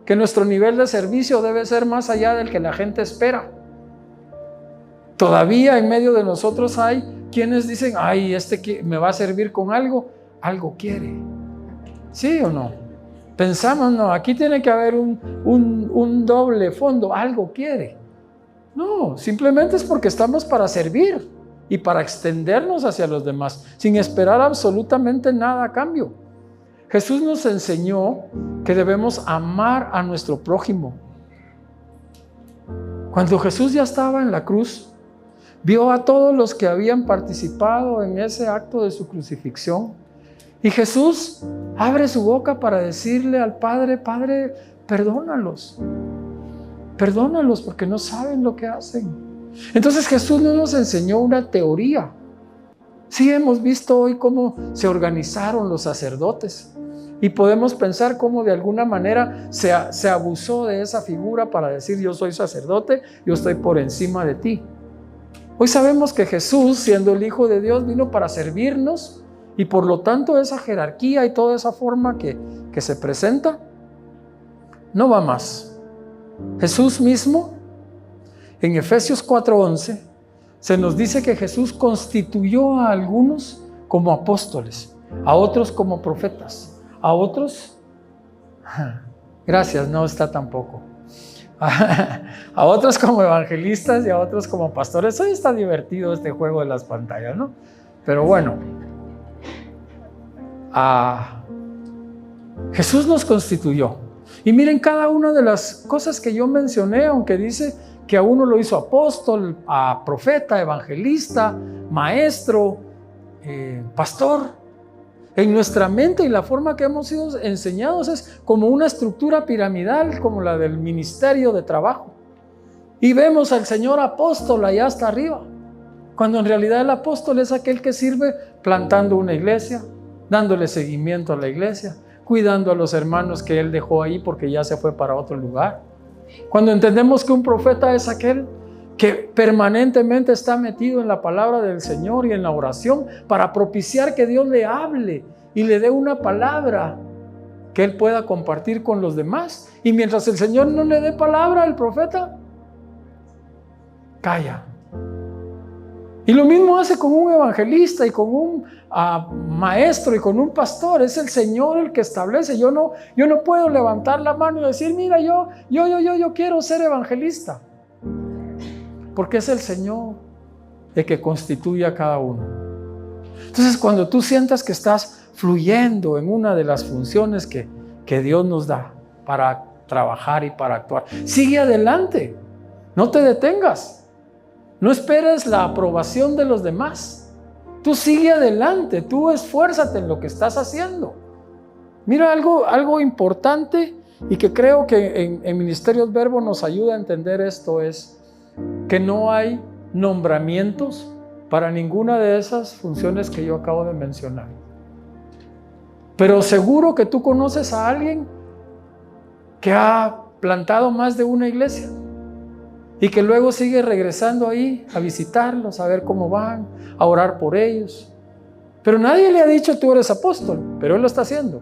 Que nuestro nivel de servicio debe ser más allá del que la gente espera. Todavía en medio de nosotros hay quienes dicen, ay, me va a servir con algo quiere. ¿Sí o no? Pensamos, no, aquí tiene que haber un doble fondo, algo quiere. No, simplemente es porque estamos para servir y para extendernos hacia los demás, sin esperar absolutamente nada a cambio. Jesús nos enseñó que debemos amar a nuestro prójimo. Cuando Jesús ya estaba en la cruz, vio a todos los que habían participado en ese acto de su crucifixión. Y Jesús abre su boca para decirle al Padre, Padre, perdónalos porque no saben lo que hacen. Entonces Jesús no nos enseñó una teoría. Sí hemos visto hoy cómo se organizaron los sacerdotes y podemos pensar cómo de alguna manera se abusó de esa figura para decir yo soy sacerdote, yo estoy por encima de ti. Hoy sabemos que Jesús, siendo el Hijo de Dios, vino para servirnos y por lo tanto esa jerarquía y toda esa forma que se presenta no va más. Jesús mismo, en Efesios 4:11, se nos dice que Jesús constituyó a algunos como apóstoles, a otros como profetas, a otros, gracias, no está tampoco, a otros como evangelistas y a otros como pastores. Hoy está divertido este juego de las pantallas, ¿no? Pero bueno, Jesús nos constituyó. Y miren cada una de las cosas que yo mencioné, aunque dice que a uno lo hizo apóstol, a profeta, evangelista, maestro, pastor. En nuestra mente y la forma que hemos sido enseñados es como una estructura piramidal, como la del ministerio de trabajo. Y vemos al Señor apóstol allá hasta arriba, cuando en realidad el apóstol es aquel que sirve plantando una iglesia, dándole seguimiento a la iglesia, cuidando a los hermanos que Él dejó ahí porque ya se fue para otro lugar. Cuando entendemos que un profeta es aquel que permanentemente está metido en la palabra del Señor y en la oración para propiciar que Dios le hable y le dé una palabra que Él pueda compartir con los demás. Y mientras el Señor no le dé palabra al profeta, calla. Y lo mismo hace con un evangelista y con un maestro y con un pastor. Es el Señor el que establece. Yo no puedo levantar la mano y decir, mira, yo quiero ser evangelista. Porque es el Señor el que constituye a cada uno. Entonces, cuando tú sientas que estás fluyendo en una de las funciones que Dios nos da para trabajar y para actuar, sigue adelante. No te detengas. No esperes la aprobación de los demás. Tú sigue adelante, tú esfuérzate en lo que estás haciendo. Mira, algo importante y que creo que en Ministerios Verbo nos ayuda a entender esto es que no hay nombramientos para ninguna de esas funciones que yo acabo de mencionar. Pero seguro que tú conoces a alguien que ha plantado más de una iglesia y que luego sigue regresando ahí a visitarlos, a ver cómo van, a orar por ellos. Pero nadie le ha dicho tú eres apóstol, pero él lo está haciendo.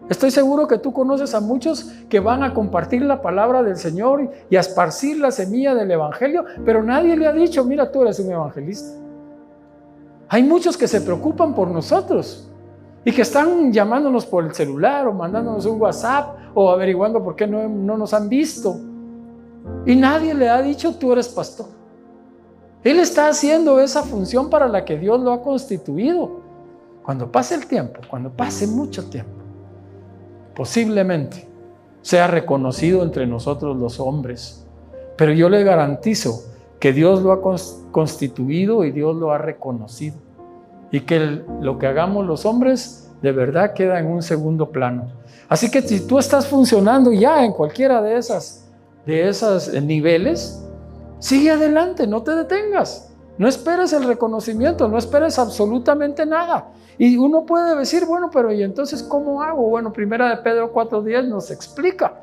Estoy seguro que tú conoces a muchos que van a compartir la palabra del Señor y a esparcir la semilla del evangelio, pero nadie le ha dicho, mira, tú eres un evangelista. Hay muchos que se preocupan por nosotros y que están llamándonos por el celular o mandándonos un WhatsApp o averiguando por qué no nos han visto. Y nadie le ha dicho, tú eres pastor. Él está haciendo esa función para la que Dios lo ha constituido. Cuando pase el tiempo, cuando pase mucho tiempo, posiblemente sea reconocido entre nosotros los hombres. Pero yo le garantizo que Dios lo ha constituido y Dios lo ha reconocido. Y que lo que hagamos los hombres de verdad queda en un segundo plano. Así que si tú estás funcionando ya en cualquiera de esos niveles, sigue adelante, no te detengas. No esperes el reconocimiento, no esperes absolutamente nada. Y uno puede decir, bueno, pero ¿y entonces cómo hago? Bueno, primera de Pedro 4:10 nos explica.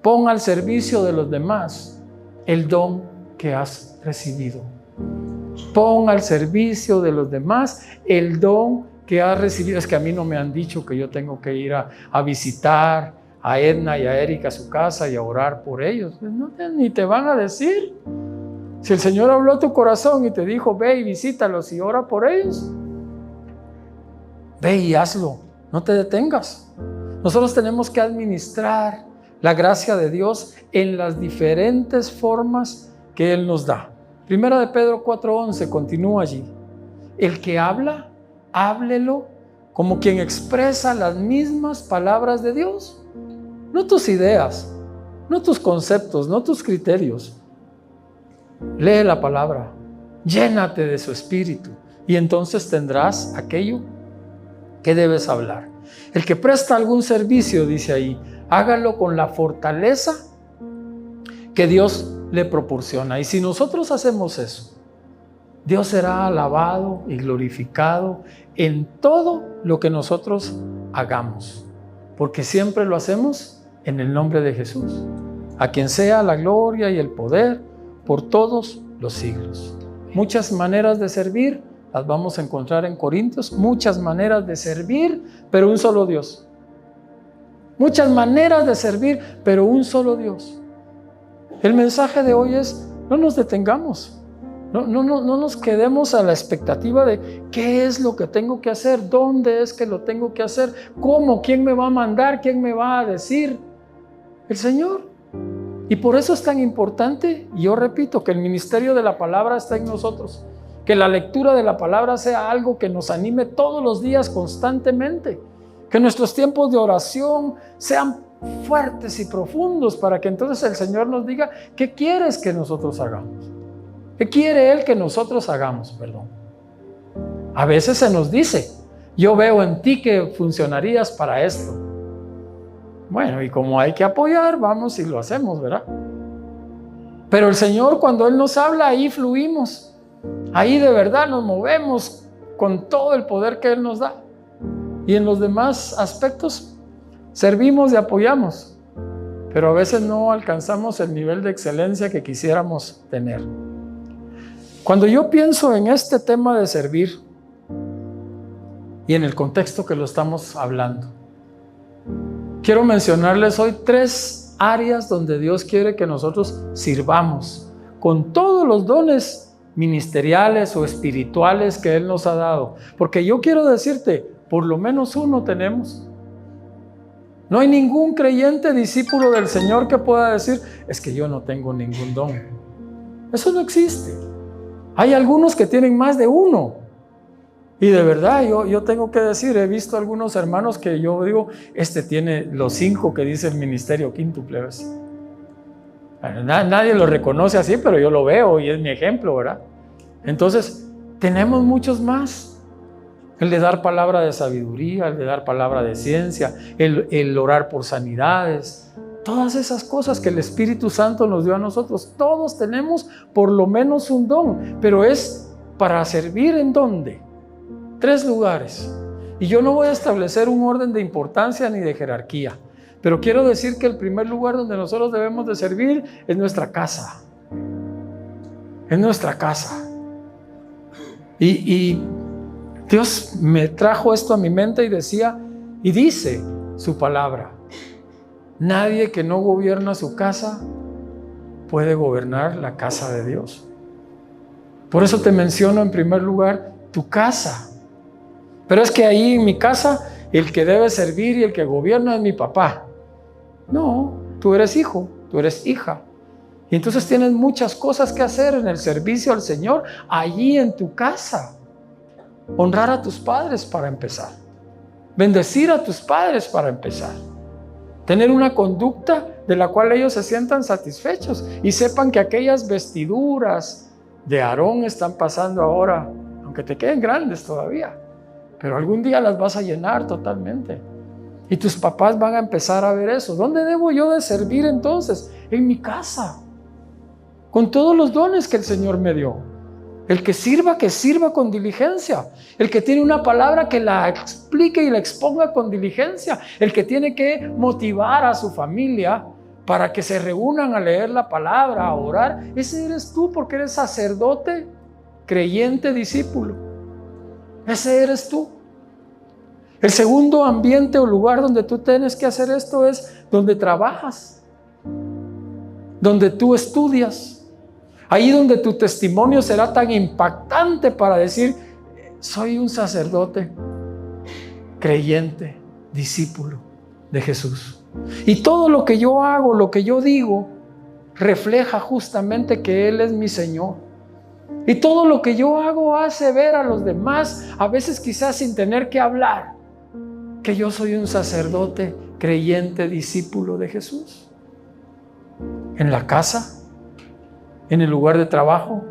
Pon al servicio de los demás el don que has recibido. Pon al servicio de los demás el don que has recibido. Es que a mí no me han dicho que yo tengo que ir a visitar a Edna y a Erika a su casa y a orar por ellos. Pues no, ni te van a decir. Si el Señor habló a tu corazón y te dijo, ve y visítalos y ora por ellos, ve y hazlo, no te detengas. Nosotros tenemos que administrar la gracia de Dios en las diferentes formas que Él nos da. Primera de Pedro 4:11 continúa allí. El que habla, háblelo como quien expresa las mismas palabras de Dios. No tus ideas, no tus conceptos, no tus criterios. Lee la palabra, llénate de su espíritu y entonces tendrás aquello que debes hablar. El que presta algún servicio, dice ahí, hágalo con la fortaleza que Dios le proporciona. Y si nosotros hacemos eso, Dios será alabado y glorificado en todo lo que nosotros hagamos, porque siempre lo hacemos en el nombre de Jesús, a quien sea la gloria y el poder por todos los siglos. Muchas maneras de servir las vamos a encontrar en Corintios, muchas maneras de servir, pero un solo Dios. Muchas maneras de servir, pero un solo Dios. El mensaje de hoy es, no nos detengamos, no nos quedemos a la expectativa de qué es lo que tengo que hacer, dónde es que lo tengo que hacer, cómo, quién me va a mandar, quién me va a decir. El Señor. Y por eso es tan importante, y yo repito, que el ministerio de la palabra está en nosotros, que la lectura de la palabra sea algo que nos anime todos los días constantemente, que nuestros tiempos de oración sean fuertes y profundos para que entonces el Señor nos diga qué quieres que nosotros hagamos, qué quiere Él que nosotros hagamos, perdón. A veces se nos dice, yo veo en ti que funcionarías para esto. Bueno, y como hay que apoyar, vamos y lo hacemos, ¿verdad? Pero el Señor, cuando Él nos habla, ahí fluimos, ahí de verdad nos movemos con todo el poder que Él nos da. Y en los demás aspectos servimos y apoyamos, pero a veces no alcanzamos el nivel de excelencia que quisiéramos tener. Cuando yo pienso en este tema de servir y en el contexto que lo estamos hablando, quiero mencionarles hoy 3 áreas donde Dios quiere que nosotros sirvamos con todos los dones ministeriales o espirituales que Él nos ha dado. Porque yo quiero decirte, por lo menos uno tenemos. No hay ningún creyente discípulo del Señor que pueda decir, es que yo no tengo ningún don. Eso no existe. Hay algunos que tienen más de uno. Y de verdad, yo tengo que decir, he visto algunos hermanos que yo digo, este tiene los 5 que dice el ministerio quíntuple. Nadie lo reconoce así, pero yo lo veo y es mi ejemplo, ¿verdad? Entonces, tenemos muchos más. El de dar palabra de sabiduría, el de dar palabra de ciencia, el orar por sanidades, todas esas cosas que el Espíritu Santo nos dio a nosotros. Todos tenemos por lo menos un don, pero es para servir ¿en dónde? 3 lugares. Y yo no voy a establecer un orden de importancia ni de jerarquía, pero quiero decir que el primer lugar donde nosotros debemos de servir es nuestra casa. Es nuestra casa. Y Dios me trajo esto a mi mente y decía, y dice su palabra, nadie que no gobierna su casa puede gobernar la casa de Dios. Por eso te menciono en primer lugar tu casa. Pero es que ahí en mi casa el que debe servir y el que gobierna es mi papá. No, tú eres hijo, tú eres hija. Y entonces tienes muchas cosas que hacer en el servicio al Señor, allí en tu casa. Honrar a tus padres para empezar. Bendecir a tus padres para empezar. Tener una conducta de la cual ellos se sientan satisfechos y sepan que aquellas vestiduras de Aarón están pasando ahora, aunque te queden grandes todavía, pero algún día las vas a llenar totalmente. Y tus papás van a empezar a ver eso. ¿Dónde debo yo de servir entonces? En mi casa, con todos los dones que el Señor me dio. El que sirva con diligencia. El que tiene una palabra que la explique y la exponga con diligencia. El que tiene que motivar a su familia para que se reúnan a leer la palabra, a orar. Ese eres tú porque eres sacerdote creyente discípulo. Ese eres tú. El segundo ambiente o lugar donde tú tienes que hacer esto es donde trabajas, donde tú estudias. Ahí donde tu testimonio será tan impactante para decir: soy un sacerdote creyente, discípulo de Jesús. Y todo lo que yo hago, lo que yo digo, refleja justamente que Él es mi Señor. Y todo lo que yo hago hace ver a los demás, a veces quizás sin tener que hablar, que yo soy un sacerdote creyente, discípulo de Jesús. En la casa, en el lugar de trabajo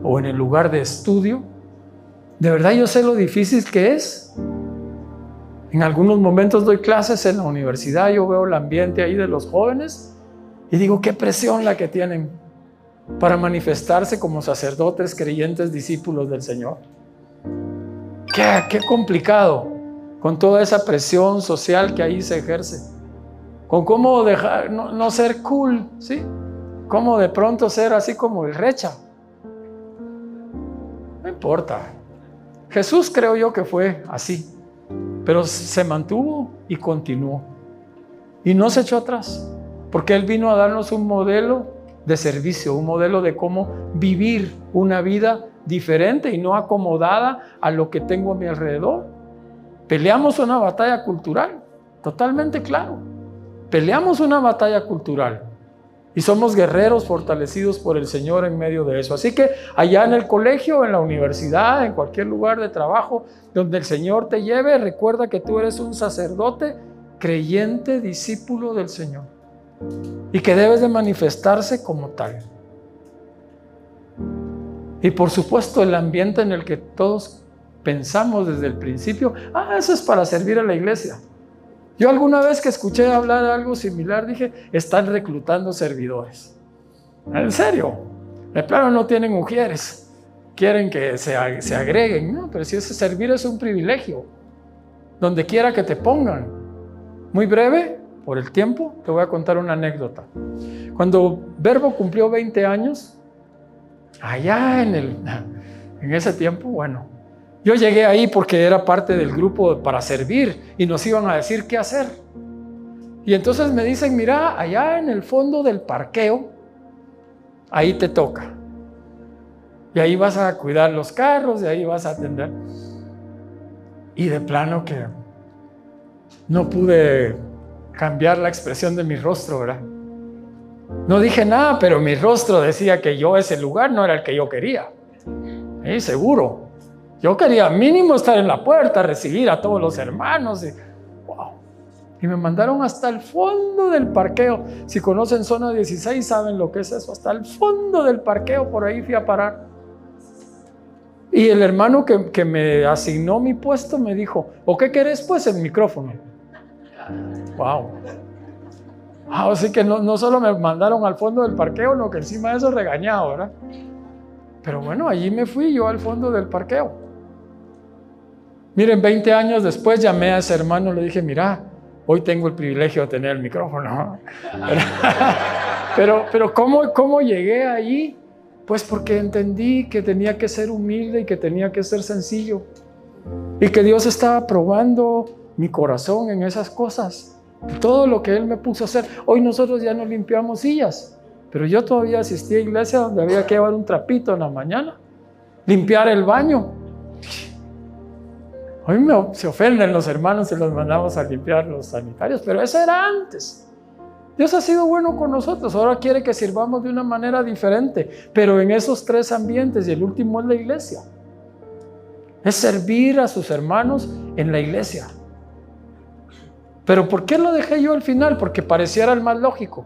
o en el lugar de estudio. De verdad yo sé lo difícil que es. En algunos momentos doy clases en la universidad, yo veo el ambiente ahí de los jóvenes y digo, qué presión la que tienen para manifestarse como sacerdotes, creyentes, discípulos del Señor. Qué complicado con toda esa presión social que ahí se ejerce. Con cómo dejar, no ser cool, ¿sí? Cómo de pronto ser así como el recha. No importa. Jesús creo yo que fue así, pero se mantuvo y continuó. Y no se echó atrás, porque Él vino a darnos un modelo de servicio, un modelo de cómo vivir una vida diferente y no acomodada a lo que tengo a mi alrededor. Peleamos una batalla cultural, totalmente claro. Peleamos una batalla cultural. Y somos guerreros fortalecidos por el Señor en medio de eso. Así que allá en el colegio, en la universidad, en cualquier lugar de trabajo donde el Señor te lleve, recuerda que tú eres un sacerdote creyente, discípulo del Señor. Y que debes de manifestarse como tal. Y por supuesto el ambiente en el que todos pensamos desde el principio, eso es para servir a la iglesia. Yo alguna vez que escuché hablar algo similar dije, están reclutando servidores. ¿En serio? De plano no tienen ujieres, quieren que se agreguen. No, pero si ese servir es un privilegio, donde quiera que te pongan. Muy breve, por el tiempo, te voy a contar una anécdota. Cuando Verbo cumplió 20 años, allá en ese tiempo, bueno, yo llegué ahí porque era parte del grupo para servir y nos iban a decir qué hacer. Y entonces me dicen, mira, allá en el fondo del parqueo, ahí te toca. Y ahí vas a cuidar los carros, y ahí vas a atender. Y de plano que no pude cambiar la expresión de mi rostro, ¿verdad? No dije nada, pero mi rostro decía que ese lugar no era el que yo quería. Seguro. Yo quería mínimo estar en la puerta, recibir a todos los hermanos. Y me mandaron hasta el fondo del parqueo. Si conocen zona 16 saben lo que es eso. Hasta el fondo del parqueo, por ahí fui a parar. Y el hermano que me asignó mi puesto me dijo, ¿o qué querés pues? El micrófono. Wow. Así que no solo me mandaron al fondo del parqueo, no, que encima de eso regañado, ¿verdad? Pero bueno, allí me fui yo al fondo del parqueo. Miren, 20 años después llamé a ese hermano, le dije, mira, hoy tengo el privilegio de tener el micrófono. Pero ¿cómo llegué ahí? Pues porque entendí que tenía que ser humilde y que tenía que ser sencillo. Y que Dios estaba probando mi corazón en esas cosas. Todo lo que Él me puso a hacer. Hoy nosotros ya no limpiamos sillas, pero yo todavía asistí a iglesia donde había que llevar un trapito en la mañana, limpiar el baño. Hoy se ofenden los hermanos y los mandamos a limpiar los sanitarios, pero eso era antes. Dios ha sido bueno con nosotros, ahora quiere que sirvamos de una manera diferente, pero en esos 3 ambientes, y el último es la iglesia. Es servir a sus hermanos en la iglesia. Pero ¿por qué lo dejé yo al final? Porque pareciera el más lógico.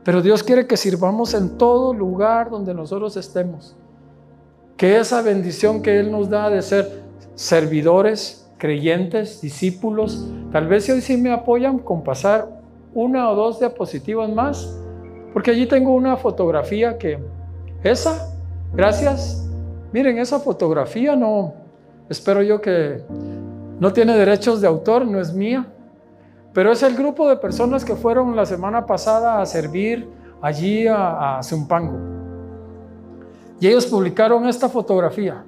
Pero Dios quiere que sirvamos en todo lugar donde nosotros estemos. Que esa bendición que Él nos da de ser servidores, creyentes, discípulos, tal vez si hoy sí me apoyan con pasar 1 o 2 diapositivas más, porque allí tengo una fotografía gracias, miren, esa fotografía espero yo que no tiene derechos de autor, no es mía, pero es el grupo de personas que fueron la semana pasada a servir allí a Zumpango. Y ellos publicaron esta fotografía.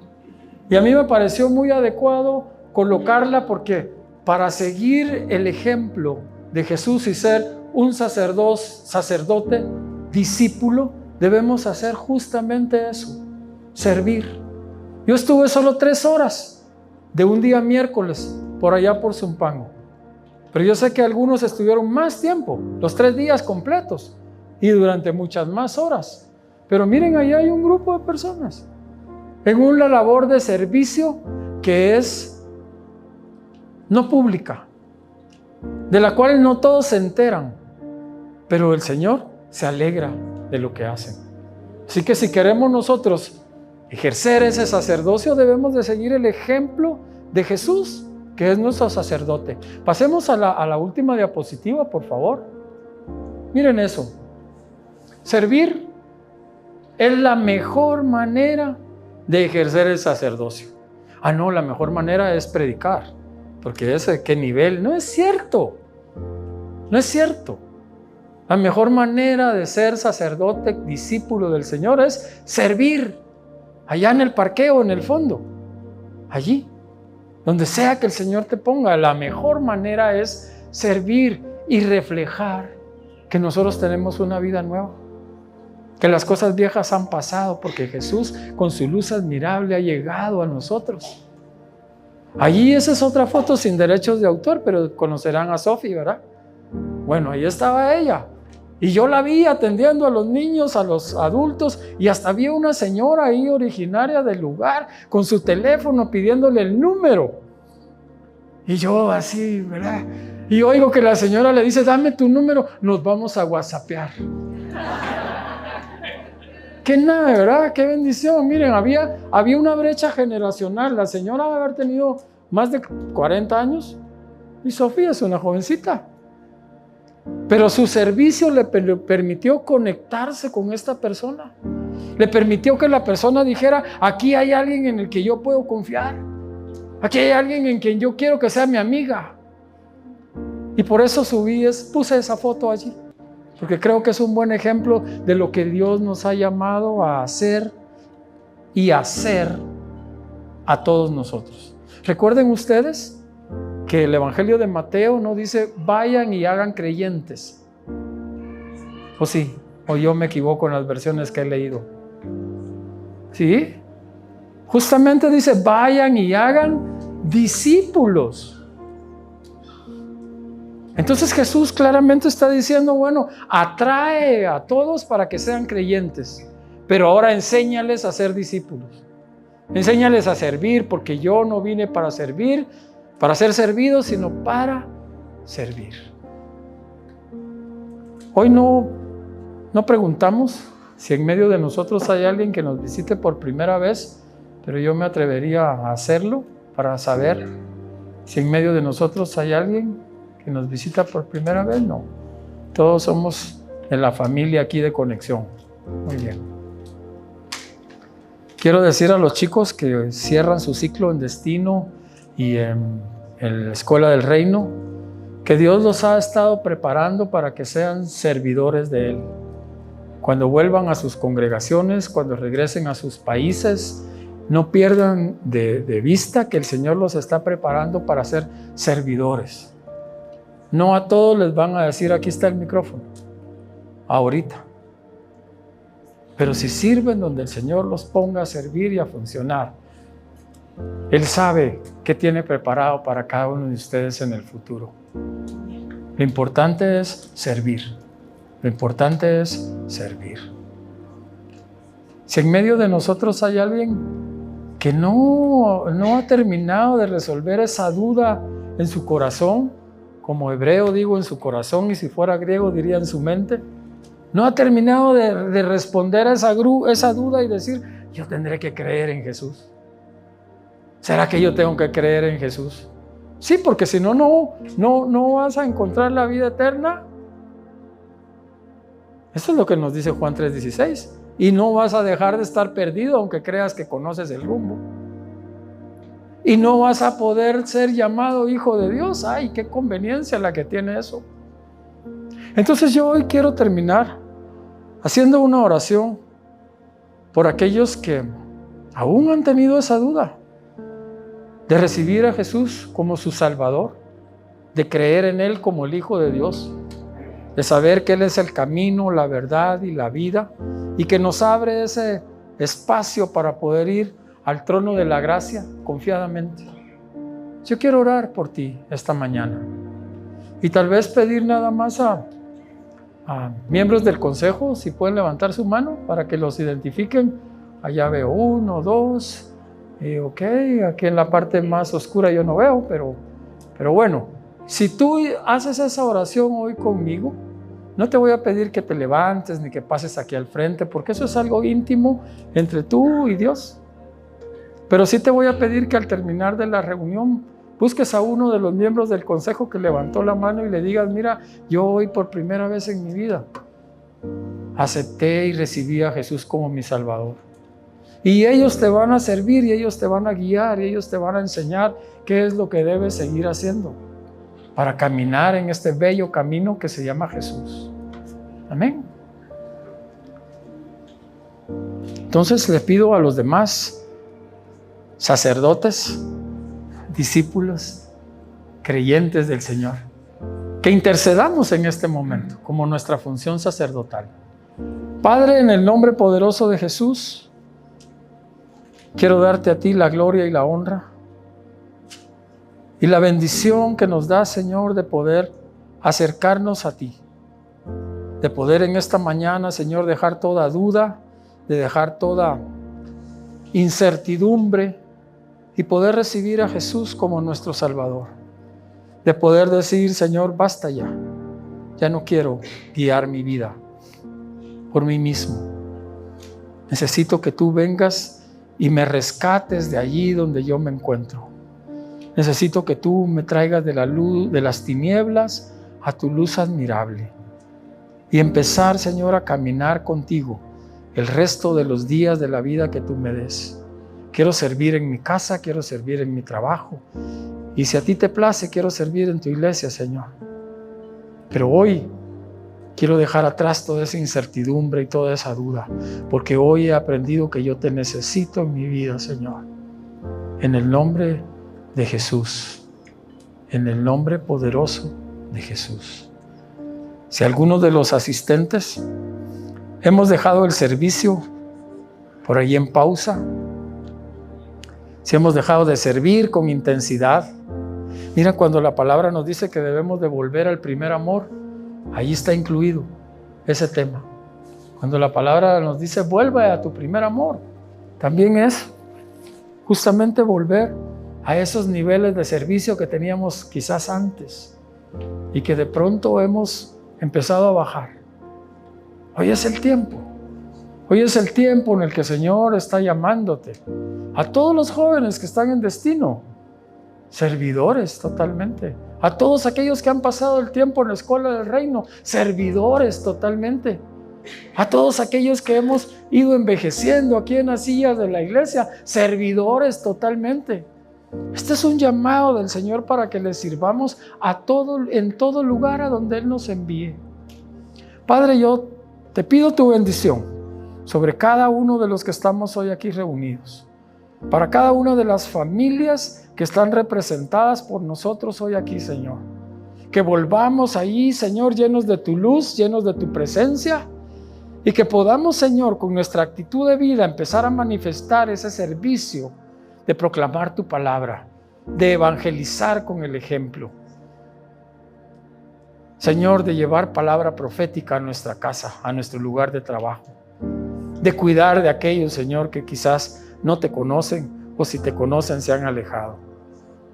Y a mí me pareció muy adecuado colocarla porque para seguir el ejemplo de Jesús y ser un sacerdote, discípulo, debemos hacer justamente eso, servir. Yo estuve solo 3 horas de un día miércoles por allá por Zumpango, pero yo sé que algunos estuvieron más tiempo, los 3 días completos y durante muchas más horas. Pero miren, allá hay un grupo de personas en una labor de servicio que es no pública, de la cual no todos se enteran, pero el Señor se alegra de lo que hacen. Así que si queremos nosotros ejercer ese sacerdocio, debemos de seguir el ejemplo de Jesús, que es nuestro sacerdote. Pasemos a la última diapositiva, por favor. Miren eso. Servir es la mejor manera de ejercer el sacerdocio. Ah, no, la mejor manera es predicar, porque ese, ¿qué nivel? No es cierto. No es cierto. La mejor manera de ser sacerdote, discípulo del Señor, es servir. Allá en el parqueo, en el fondo. Allí. Donde sea que el Señor te ponga. La mejor manera es servir y reflejar que nosotros tenemos una vida nueva. Que las cosas viejas han pasado porque Jesús con su luz admirable ha llegado a nosotros. Allí esa es otra foto sin derechos de autor, pero conocerán a Sofi, ¿verdad? Bueno, ahí estaba ella. Y yo la vi atendiendo a los niños, a los adultos, y hasta había una señora ahí originaria del lugar con su teléfono pidiéndole el número. Y yo así, ¿verdad? Y oigo que la señora le dice, dame tu número, nos vamos a whatsappear. Qué nada, ¿verdad? Qué bendición. Miren, había una brecha generacional. La señora debe haber tenido más de 40 años y Sofía es una jovencita. Pero su servicio le permitió conectarse con esta persona. Le permitió que la persona dijera, aquí hay alguien en el que yo puedo confiar. Aquí hay alguien en quien yo quiero que sea mi amiga. Y por eso puse esa foto allí. Porque creo que es un buen ejemplo de lo que Dios nos ha llamado a hacer y hacer a todos nosotros. Recuerden ustedes que el Evangelio de Mateo no dice vayan y hagan creyentes. ¿O sí? ¿O yo me equivoco en las versiones que he leído? ¿Sí? Justamente dice vayan y hagan discípulos. Entonces Jesús claramente está diciendo, bueno, atrae a todos para que sean creyentes, pero ahora enséñales a ser discípulos. Enséñales a servir, porque yo no vine para servir, para ser servido, sino para servir. Hoy no preguntamos si en medio de nosotros hay alguien que nos visite por primera vez, pero yo me atrevería a hacerlo para saber si en medio de nosotros hay alguien que nos visita por primera vez. No, todos somos de la familia aquí de Conexión. Muy bien. Quiero decir a los chicos que cierran su ciclo en Destino y en la Escuela del Reino, que Dios los ha estado preparando para que sean servidores de Él. Cuando vuelvan a sus congregaciones, cuando regresen a sus países, no pierdan de vista que el Señor los está preparando para ser servidores. No a todos les van a decir, aquí está el micrófono, ahorita. Pero si sirven donde el Señor los ponga a servir y a funcionar, Él sabe qué tiene preparado para cada uno de ustedes en el futuro. Lo importante es servir. Lo importante es servir. Si en medio de nosotros hay alguien que no ha terminado de resolver esa duda en su corazón, como hebreo digo en su corazón y si fuera griego diría en su mente, no ha terminado de responder a esa duda y decir, yo tendré que creer en Jesús. ¿Será que yo tengo que creer en Jesús? Sí, porque si no vas a encontrar la vida eterna. Eso es lo que nos dice Juan 3:16. Y no vas a dejar de estar perdido aunque creas que conoces el rumbo. Y no vas a poder ser llamado hijo de Dios. ¡Ay, qué conveniencia la que tiene eso! Entonces yo hoy quiero terminar haciendo una oración por aquellos que aún han tenido esa duda de recibir a Jesús como su Salvador, de creer en Él como el Hijo de Dios, de saber que Él es el camino, la verdad y la vida, y que nos abre ese espacio para poder ir al trono de la gracia confiadamente. Yo quiero orar por ti esta mañana y tal vez pedir nada más a miembros del consejo, si pueden levantar su mano para que los identifiquen. Allá veo 1, 2, ok, aquí en la parte más oscura yo no veo, pero bueno, si tú haces esa oración hoy conmigo, no te voy a pedir que te levantes ni que pases aquí al frente, porque eso es algo íntimo entre tú y Dios. Pero sí te voy a pedir que al terminar de la reunión busques a uno de los miembros del consejo que levantó la mano y le digas: mira, yo hoy por primera vez en mi vida acepté y recibí a Jesús como mi Salvador. Y ellos te van a servir y ellos te van a guiar y ellos te van a enseñar qué es lo que debes seguir haciendo para caminar en este bello camino que se llama Jesús. Amén. Entonces le pido a los demás sacerdotes, discípulos, creyentes del Señor, que intercedamos en este momento como nuestra función sacerdotal. Padre, en el nombre poderoso de Jesús, quiero darte a ti la gloria y la honra y la bendición que nos da, Señor, de poder acercarnos a ti, de poder en esta mañana, Señor, dejar toda duda, de dejar toda incertidumbre y poder recibir a Jesús como nuestro Salvador, de poder decir: Señor, basta ya, ya no quiero guiar mi vida por mí mismo, necesito que tú vengas y me rescates de allí donde yo me encuentro. Necesito que tú me traigas de la luz, de las tinieblas a tu luz admirable y empezar, Señor, a caminar contigo el resto de los días de la vida que tú me des. Quiero servir en mi casa, quiero servir en mi trabajo y si a ti te place, quiero servir en tu iglesia, Señor. Pero hoy quiero dejar atrás toda esa incertidumbre y toda esa duda, porque hoy he aprendido que yo te necesito en mi vida, Señor. En el nombre de Jesús, en el nombre poderoso de Jesús. Si algunos de los asistentes hemos dejado el servicio por ahí en pausa, si hemos dejado de servir con intensidad, mira, cuando la palabra nos dice que debemos de volver al primer amor, ahí está incluido ese tema. Cuando la palabra nos dice vuelve a tu primer amor, también es justamente volver a esos niveles de servicio que teníamos quizás antes y que de pronto hemos empezado a bajar. Hoy es el tiempo. Hoy es el tiempo en el que el Señor está llamándote. A todos los jóvenes que están en destino, servidores totalmente. A todos aquellos que han pasado el tiempo en la escuela del reino, servidores totalmente. A todos aquellos que hemos ido envejeciendo aquí en las sillas de la iglesia, servidores totalmente. Este es un llamado del Señor para que le sirvamos en todo lugar a donde Él nos envíe. Padre, yo te pido tu bendición sobre cada uno de los que estamos hoy aquí reunidos, para cada una de las familias que están representadas por nosotros hoy aquí, Señor. Que volvamos ahí, Señor, llenos de tu luz, llenos de tu presencia, y que podamos, Señor, con nuestra actitud de vida empezar a manifestar ese servicio de proclamar tu palabra, de evangelizar con el ejemplo. Señor, de llevar palabra profética a nuestra casa, a nuestro lugar de trabajo, de cuidar de aquellos, Señor, que quizás no te conocen o si te conocen se han alejado.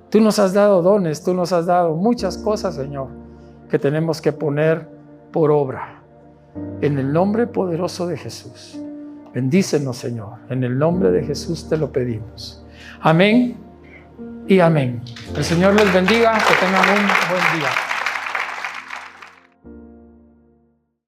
Tú nos has dado dones, tú nos has dado muchas cosas, Señor, que tenemos que poner por obra. En el nombre poderoso de Jesús, bendícenos, Señor. En el nombre de Jesús te lo pedimos. Amén y amén. El Señor les bendiga, que tengan un buen día.